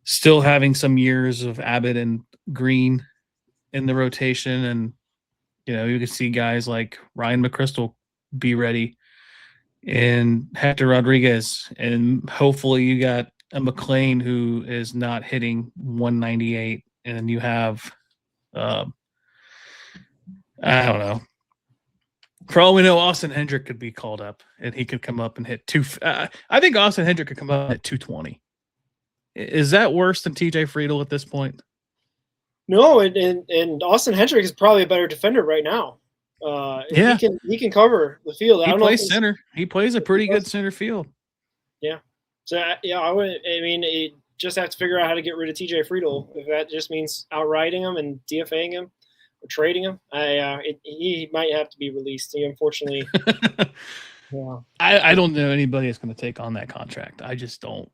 still having some years of Abbott and Green in the rotation. And, you can see guys like Ryan McChrystal be ready and Hector Rodriguez. And hopefully you got a McLean who is not hitting 198. And you have, I don't know. For all we know, Austin Hendrick could be called up, and he could come up and hit I think Austin Hendrick could come up at 220. Is that worse than TJ Friedel at this point? No, and Austin Hendrick is probably a better defender right now. Yeah, he can cover the field. He plays center. He plays a pretty good center field. Yeah. So you just have to figure out how to get rid of TJ Friedel. If that just means outriding him and DFAing him, trading him. He might have to be released. He unfortunately. Yeah. I don't know anybody that's going to take on that contract. I just don't.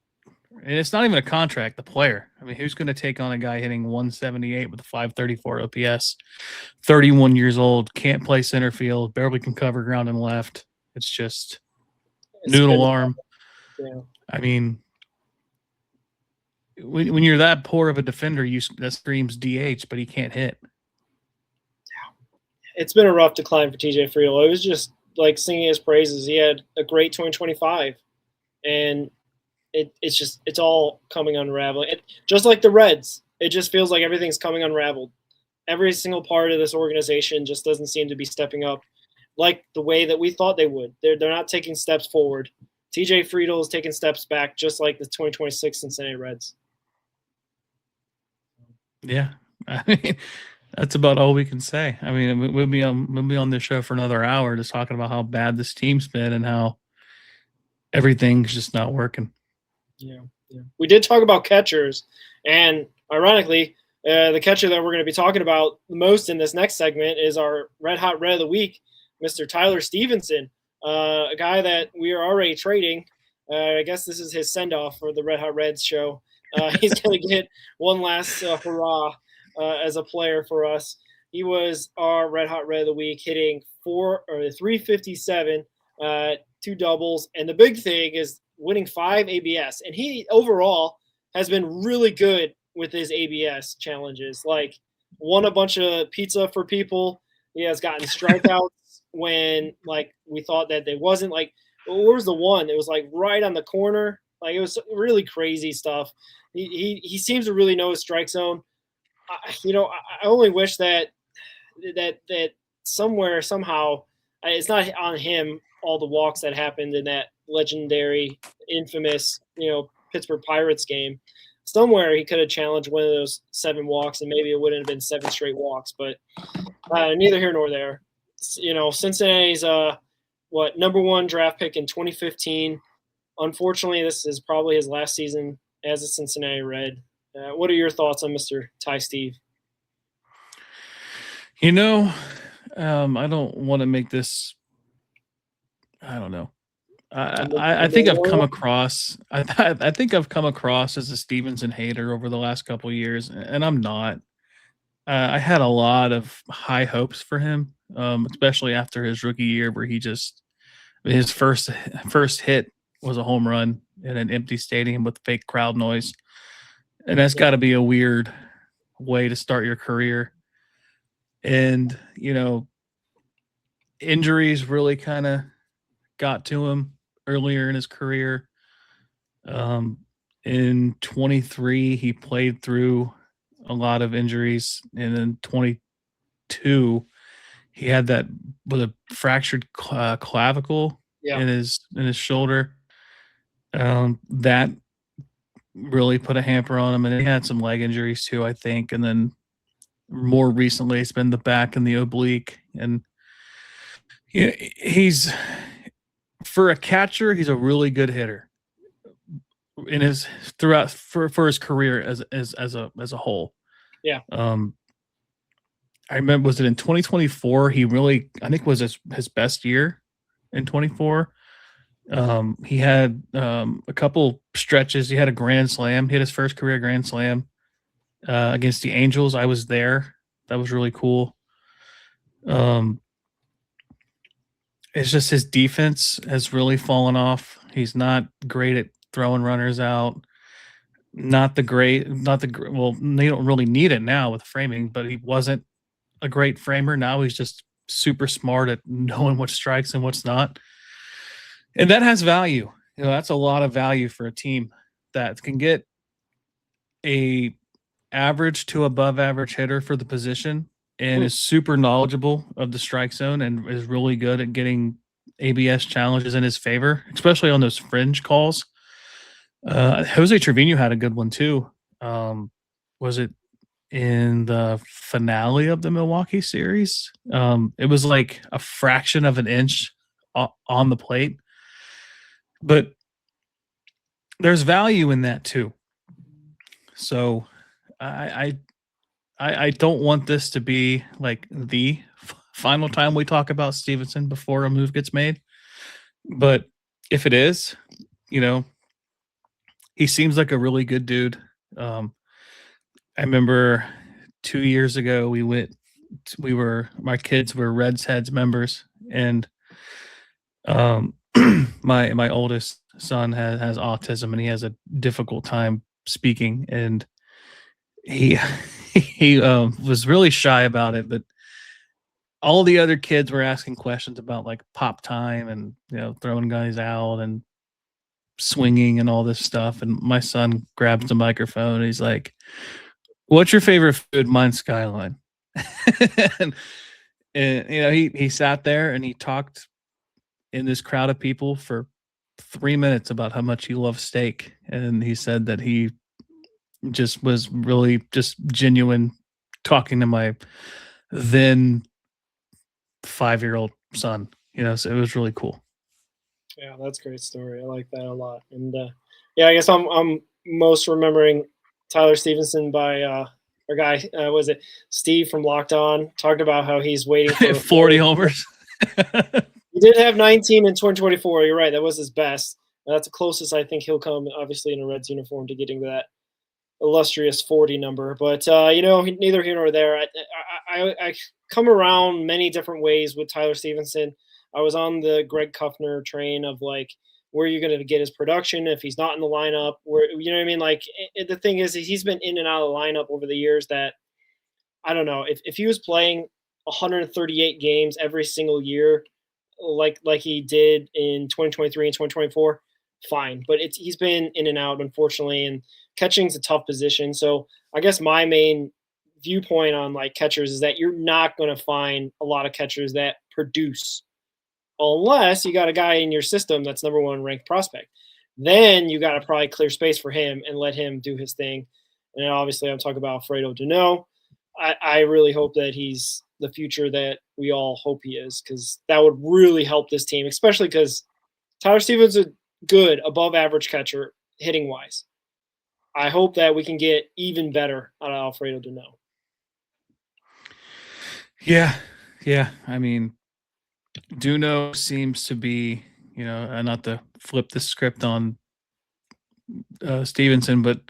And it's not even a contract, the player. I mean, who's going to take on a guy hitting 178 with a 534 OPS, 31 years old, can't play center field, barely can cover ground and left. It's just noodle arm. Yeah. I mean, when you're that poor of a defender, that screams DH, but he can't hit. It's been a rough decline for TJ Friedl. It was just like singing his praises. He had a great 2025, and it's all coming unraveling. Just like the Reds, it just feels like everything's coming unraveled. Every single part of this organization just doesn't seem to be stepping up like the way that we thought they would. They're not taking steps forward. TJ Friedl is taking steps back, just like the 2026 Cincinnati Reds. Yeah, I mean, that's about all we can say. I mean, we'll be on this show for another hour, just talking about how bad this team's been and how everything's just not working. Yeah. We did talk about catchers, and ironically, the catcher that we're going to be talking about the most in this next segment is our Red Hot Red of the Week, Mr. Tyler Stevenson, a guy that we are already trading. I guess this is his send-off for the Red Hot Reds show. He's going to get one last hurrah as a player for us. He was our Red Hot Red of the Week, hitting 357, 2 doubles, and the big thing is winning 5 ABS. And he overall has been really good with his ABS challenges, like won a bunch of pizza for people. He has gotten strikeouts when like we thought that they wasn't. Like, where was the one? It was like right on the corner. Like, it was really crazy stuff. He seems to really know his strike zone. I only wish that somewhere, somehow, it's not on him, all the walks that happened in that legendary, infamous, Pittsburgh Pirates game. Somewhere he could have challenged one of those 7 walks, and maybe it wouldn't have been 7 straight walks. But neither here nor there. Cincinnati's number 1 draft pick in 2015. Unfortunately, this is probably his last season as a Cincinnati Red. What are your thoughts on Mr. Ty Steve? I don't want to make this. I don't know. I think I've come across. I think I've come across as a Stevenson hater over the last couple of years, and I'm not. I had a lot of high hopes for him, especially after his rookie year, where his first hit was a home run in an empty stadium with fake crowd noise, and that's got to be a weird way to start your career. And injuries really kind of got to him earlier in his career. In 23, he played through a lot of injuries, and in 22, he had that with a fractured clavicle in his shoulder. That really put a hamper on him, and he had some leg injuries too, I think. And then more recently, it's been the back and the oblique. And he's, for a catcher, he's a really good hitter in his throughout for his career as a whole. Yeah. I remember, was it in 2024? He really, I think, was his best year in 24. He had a couple stretches. He had a grand slam. He had his first career grand slam against the Angels. I was there. That was really cool. It's just his defense has really fallen off. He's not great at throwing runners out. Well, they don't really need it now with framing, but he wasn't a great framer. Now he's just super smart at knowing what strikes and what's not. And that has value. That's a lot of value for a team that can get a average to above average hitter for the position and is super knowledgeable of the strike zone and is really good at getting ABS challenges in his favor, especially on those fringe calls. Jose Trevino had a good one too. Was it in the finale of the Milwaukee series? It was like a fraction of an inch on the plate, but there's value in that too. So I I don't want this to be like the final time we talk about Stevenson before a move gets made. But if it is, you know, he seems like a really good dude. I remember 2 years ago my kids were Reds Heads members, and my oldest son has autism, and he has a difficult time speaking, and he he was really shy about it, but all the other kids were asking questions about like pop time and throwing guys out and swinging and all this stuff, and my son grabs the microphone and he's like, "What's your favorite food?" "Mine's Skyline." and, he sat there and he talked in this crowd of people for 3 minutes about how much he loves steak, and he said that he just was really just genuine talking to my then 5-year-old son, so it was really cool. Yeah, that's a great story. I like that a lot. And yeah, I guess I'm most remembering Tyler Stevenson by our guy, was it Steve from Locked On, talked about how he's waiting for 40 homers. He did have 19 in 2024. You're right. That was his best. That's the closest I think he'll come, obviously, in a Reds uniform to getting to that illustrious 40 number. But, neither here nor there. I come around many different ways with Tyler Stevenson. I was on the Greg Kuffner train of, like, where you're going to get his production if he's not in the lineup. Where, you know what I mean? Like, the thing is, he's been in and out of the lineup over the years that, I don't know, if he was playing 138 games every single year, like he did in 2023 and 2024, fine. But he's been in and out, unfortunately, and catching's a tough position. So I guess my main viewpoint on like catchers is that you're not going to find a lot of catchers that produce unless you got a guy in your system that's number one ranked prospect. Then you got to probably clear space for him and let him do his thing. And obviously I'm talking about Alfredo Duno. I really hope that he's the future that we all hope he is, because that would really help this team, especially because Tyler Stevens is a good above average catcher hitting wise. I hope that we can get even better out of Alfredo Duno. Yeah. I mean, Duno seems to be, not to flip the script on Stevenson, but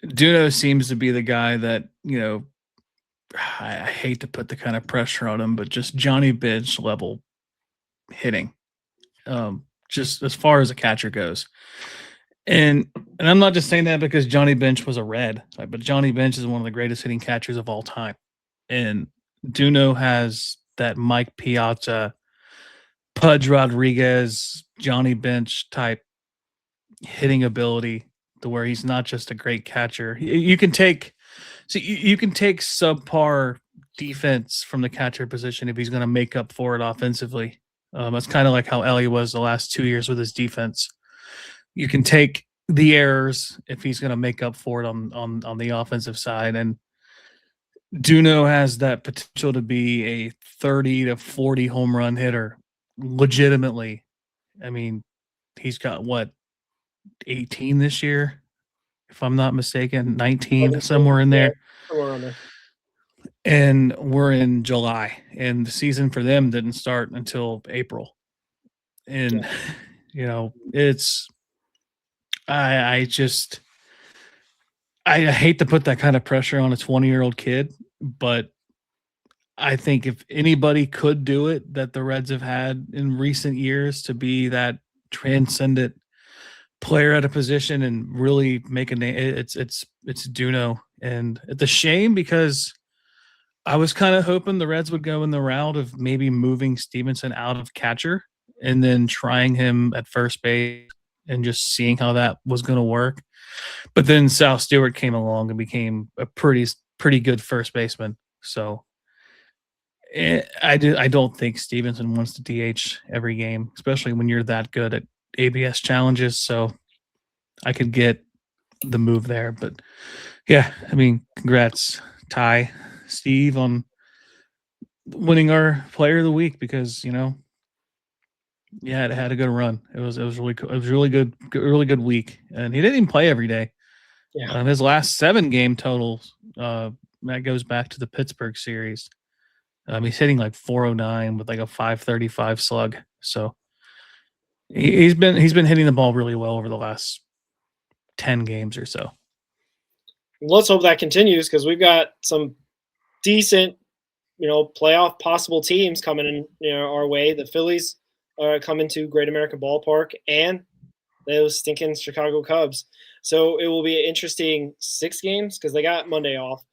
Duno seems to be the guy that, I hate to put the kind of pressure on him, but just Johnny Bench level hitting, just as far as a catcher goes. And I'm not just saying that because Johnny Bench was a Red, but Johnny Bench is one of the greatest hitting catchers of all time. And Duno has that Mike Piazza, Pudge Rodriguez, Johnny Bench type hitting ability, to where he's not just a great catcher. You can take subpar defense from the catcher position if he's going to make up for it offensively. It's kind of like how Ellie was the last 2 years with his defense. You can take the errors if he's going to make up for it on the offensive side. And Duno has that potential to be a 30 to 40 home run hitter legitimately. I mean, he's got 18 this year, if I'm not mistaken, 19, somewhere in there. Somewhere on there. And we're in July, and the season for them didn't start until April. And, it's, I hate to put that kind of pressure on a 20-year-old kid, but I think if anybody could do it that the Reds have had in recent years to be that transcendent player at a position and really make a name, it's Duno. And it's a shame because I was kind of hoping the Reds would go in the route of maybe moving Stevenson out of catcher and then trying him at first base and just seeing how that was going to work. But then Sal Stewart came along and became a pretty good first baseman. So I don't think Stevenson wants to DH every game, especially when you're that good at ABS challenges. So I could get the move there. But yeah, I mean, congrats, Steve, on winning our player of the week, because, it had a good run. It was really cool. It was really good week. And he didn't even play every day. Yeah. His last 7 game totals that goes back to the Pittsburgh series. He's hitting like 409 with like a 535 slug. So he's been hitting the ball really well over the last 10 games or so. Let's hope that continues because we've got some decent, playoff possible teams coming in, our way. The Phillies are coming to Great American Ballpark and those stinking Chicago Cubs. So it will be an interesting 6 games because they got Monday off.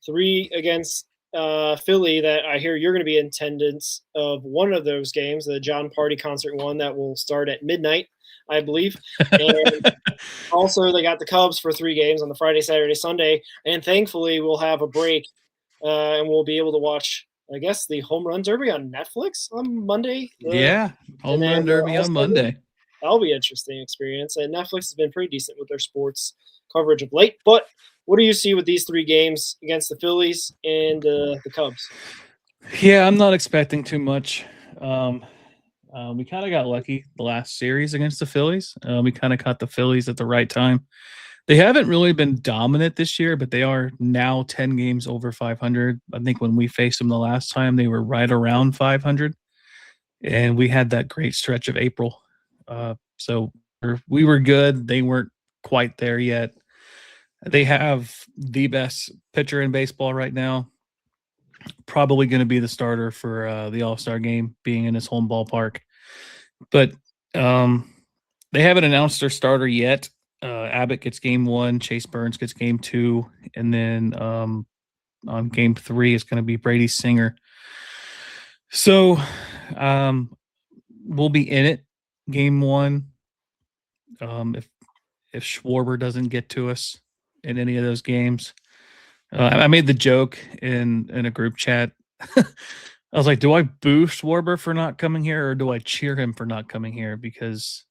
3 against Philly that I hear you're going to be in attendance of one of those games, the John Party concert one that will start at midnight, I believe. And also they got the Cubs for 3 games on the Friday, Saturday, Sunday. And thankfully we'll have a break and we'll be able to watch, I guess, the Home Run Derby on Netflix on Monday. Home Run Derby on Monday. That'll be an interesting experience. And Netflix has been pretty decent with their sports coverage of late. But what do you see with these 3 games against the Phillies and the Cubs? Yeah, I'm not expecting too much. We kind of got lucky the last series against the Phillies. We kind of caught the Phillies at the right time. They haven't really been dominant this year, but they are now 10 games over 500. I think when we faced them the last time, they were right around 500. And we had that great stretch of April. So we were good. They weren't quite there yet. They have the best pitcher in baseball right now. Probably going to be the starter for the All-Star game, being in his home ballpark. But they haven't announced their starter yet. Abbott gets game 1, Chase Burns gets game 2, and then on game 3 is going to be Brady Singer. So we'll be in it game 1. If Schwarber doesn't get to us in any of those games. I made the joke in a group chat. I was like, do I boo Schwarber for not coming here or do I cheer him for not coming here? Because,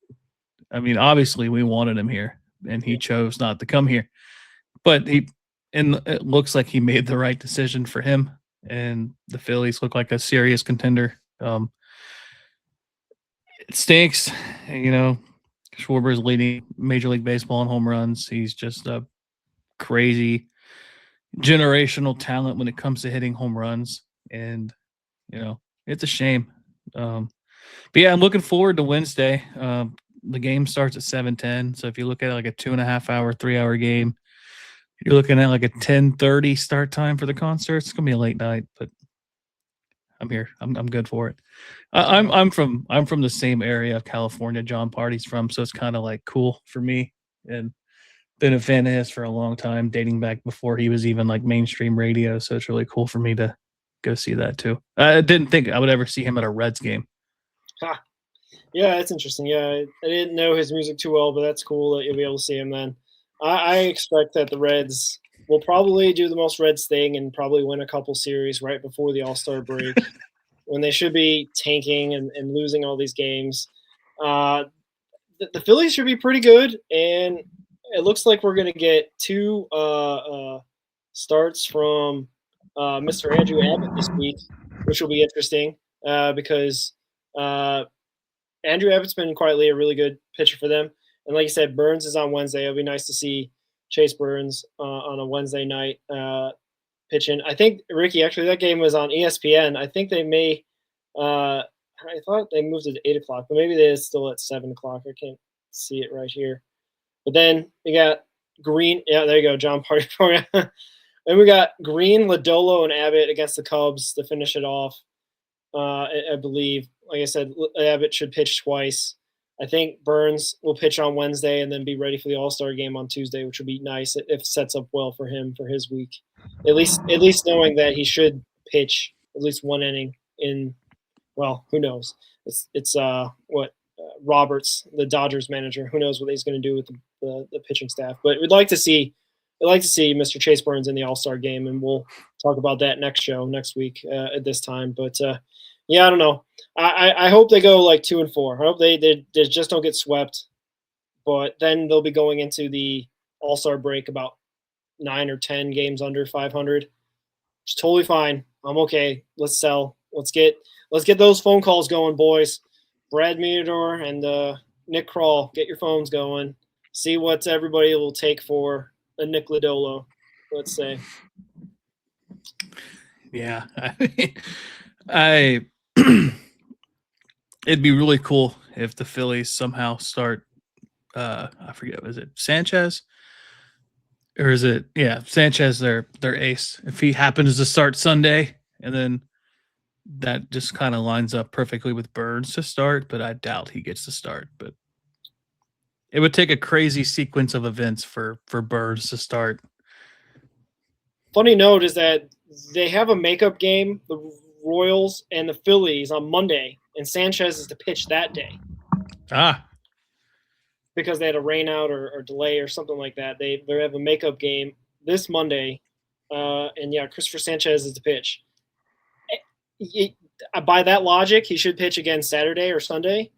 I mean, obviously we wanted him here and he chose not to come here. But it looks like he made the right decision for him. And the Phillies look like a serious contender. It stinks, Schwarber is leading Major League Baseball in home runs. He's just a crazy generational talent when it comes to hitting home runs. And, it's a shame. But yeah, I'm looking forward to Wednesday. The game starts at 7:10. So if you look at it like a 2.5 hour, 3-hour game, you're looking at like a 10:30 start time for the concert. It's going to be a late night, but I'm here. I'm good for it. I'm from the same area of California John Party's from, so it's kind of like cool for me, and been a fan of his for a long time, dating back before he was even like mainstream radio. So it's really cool for me to go see that too. I didn't think I would ever see him at a Reds game. Yeah, it's interesting. Yeah, I didn't know his music too well, but that's cool that you'll be able to see him then. I expect that the Reds will probably do the most Reds thing and probably win a couple series right before the All-Star break when they should be tanking and losing all these games. The Phillies should be pretty good, and it looks like we're going to get 2 starts from Mr. Andrew Abbott this week, which will be interesting because Andrew Abbott's been quietly a really good pitcher for them. And like you said, Burns is on Wednesday. It'll be nice to see Chase Burns on a Wednesday night pitching. I think, Ricky, actually that game was on ESPN. I think they may I thought they moved it to 8 o'clock, but maybe it is still at 7 o'clock. I can't see it right here. But then you got Green. Yeah, there you go, John Party for you. Then we got Green, Lodolo, and Abbott against the Cubs to finish it off. I believe, like I said, Abbott should pitch twice. I think Burns will pitch on Wednesday and then be ready for the All-Star game on Tuesday, which would be nice. It sets up well for him for his week. At least knowing that he should pitch at least 1 inning in. Well, who knows? It's Roberts, the Dodgers manager. Who knows what he's going to do with the pitching staff? But we'd like to see Mr. Chase Burns in the All-Star game, and we'll talk about that next week at this time. But yeah, I don't know. I hope they go like 2-4. I hope they just don't get swept. But then they'll be going into the All-Star break about 9 or 10 games under 500. It's totally fine. I'm okay. Let's sell. Let's get those phone calls going, boys. Brad Meador and Nick Kroll, get your phones going. See what everybody will take for a Nick Lodolo, let's say. Yeah, I it'd be really cool if the Phillies somehow start. I forget, was it Sanchez or is it Sanchez, their ace? If he happens to start Sunday, and then that just kind of lines up perfectly with Burns to start, but I doubt he gets to start. But it would take a crazy sequence of events for Burns to start. Funny note is that they have a makeup game, the Royals and the Phillies, on Monday, and Sanchez is to pitch that day because they had a rain out or delay or something like that. They have a makeup game this Monday, and Christopher Sanchez is to pitch. By that logic, he should pitch again Saturday or Sunday,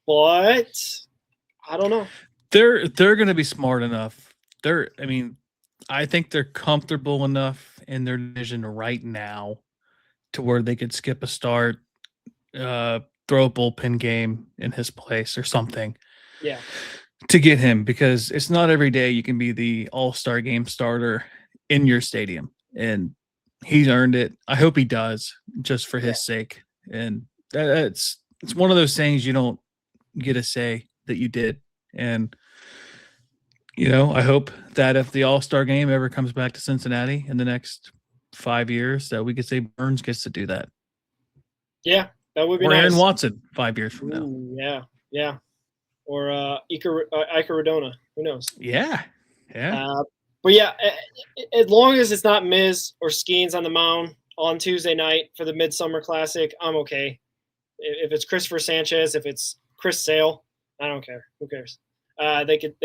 but I don't know. They're going to be smart enough. I think they're comfortable enough in their division right now to where they could skip a start, throw a bullpen game in his place or something. Yeah. To get him, because it's not every day you can be the all-star game starter in your stadium, and he's earned it. I hope he does, just for his sake. And it's one of those things you don't get to say that you did. And I hope that if the all-star game ever comes back to Cincinnati in the next 5 years, that we could say Burns gets to do that. Yeah, that would be or nice. Aaron Watson 5 years from now. Ooh, yeah. Or Iker Rodona. Who knows? Yeah. But as long as it's not Miz or Skeens on the mound on Tuesday night for the Midsummer Classic, I'm okay. If it's Christopher Sanchez, if it's Chris Sale, I don't care. Who cares? They could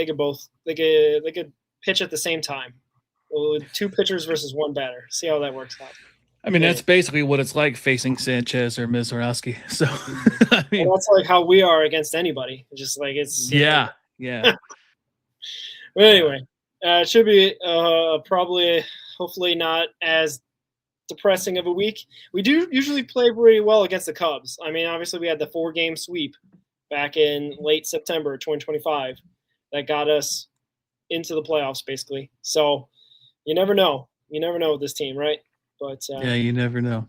pitch at the same time. Two pitchers versus one batter. See how that works out. I mean, that's basically what it's like facing Sanchez or Mizorowski. So, that's like how we are against anybody. Just like it's. Yeah. But anyway, it should be probably, hopefully not as depressing of a week. We do usually play pretty well against the Cubs. I mean, obviously we had the 4-game sweep back in late September 2025 that got us into the playoffs, basically. So you never know. You never know with this team, right? But you never know.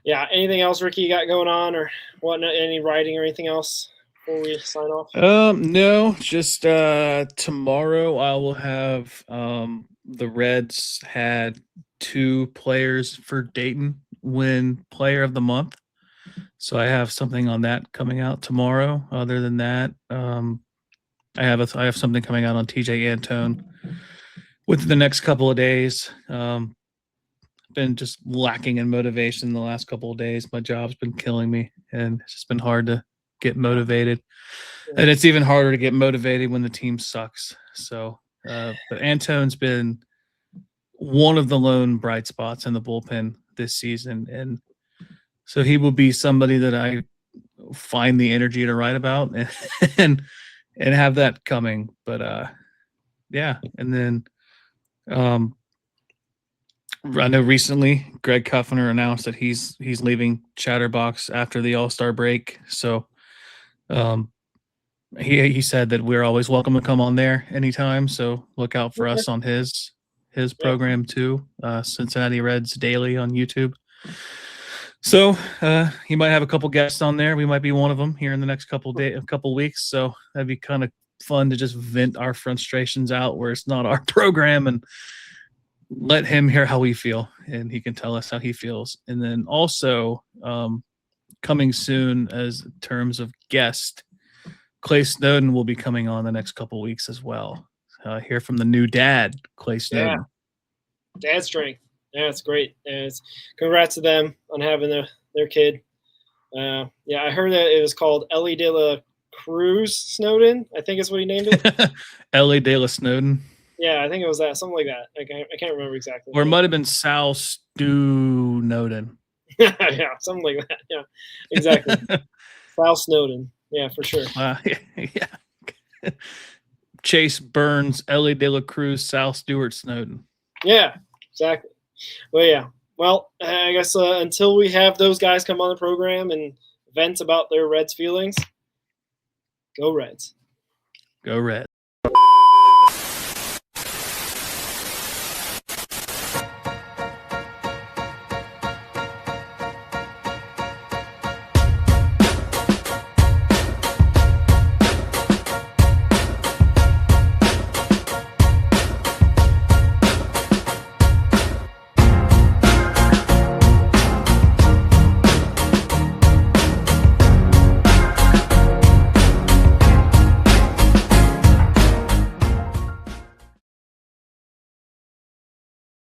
Yeah. Anything else, Ricky, you got going on, or what? Any writing or anything else before we sign off? No. Just tomorrow I will have the Reds had 2 players for Dayton win Player of the Month. So I have something on that coming out tomorrow. Other than that, I have something coming out on TJ Antone within the next couple of days. Been just lacking in motivation the last couple of days. My job's been killing me, and it's just been hard to get motivated. And it's even harder to get motivated when the team sucks. So, but Antone's been one of the lone bright spots in the bullpen this season, and so he will be somebody that I find the energy to write about and have that coming. But and then I know recently Greg Kuffner announced that he's leaving Chatterbox after the All-Star break. So he said that we're always welcome to come on there anytime. So look out for us on his program too, Cincinnati Reds Daily on YouTube. So he might have a couple guests on there. We might be one of them here in the next couple weeks. So that'd be kind of fun to just vent our frustrations out where it's not our program, and let him hear how we feel, and he can tell us how he feels. And then also coming soon as terms of guest, Clay Snowden will be coming on the next couple weeks as well. Hear from the new dad, Clay Snowden. Yeah. Dad strength. Yeah, it's great. Congrats to them on having their kid. I heard that it was called Ellie De La Cruz Snowden, I think is what he named it. Ellie De La Snowden. Yeah, I think it was that, something like that. I can't remember exactly. Or it might have been Sal Stu Snowden. Yeah, something like that. Yeah, exactly. Sal Snowden. Yeah, for sure. Yeah. Chase Burns, Ellie De La Cruz, Sal Stewart Snowden. Yeah, exactly. Well, yeah. Well, I guess until we have those guys come on the program and vent about their Reds feelings, go Reds. Go Reds.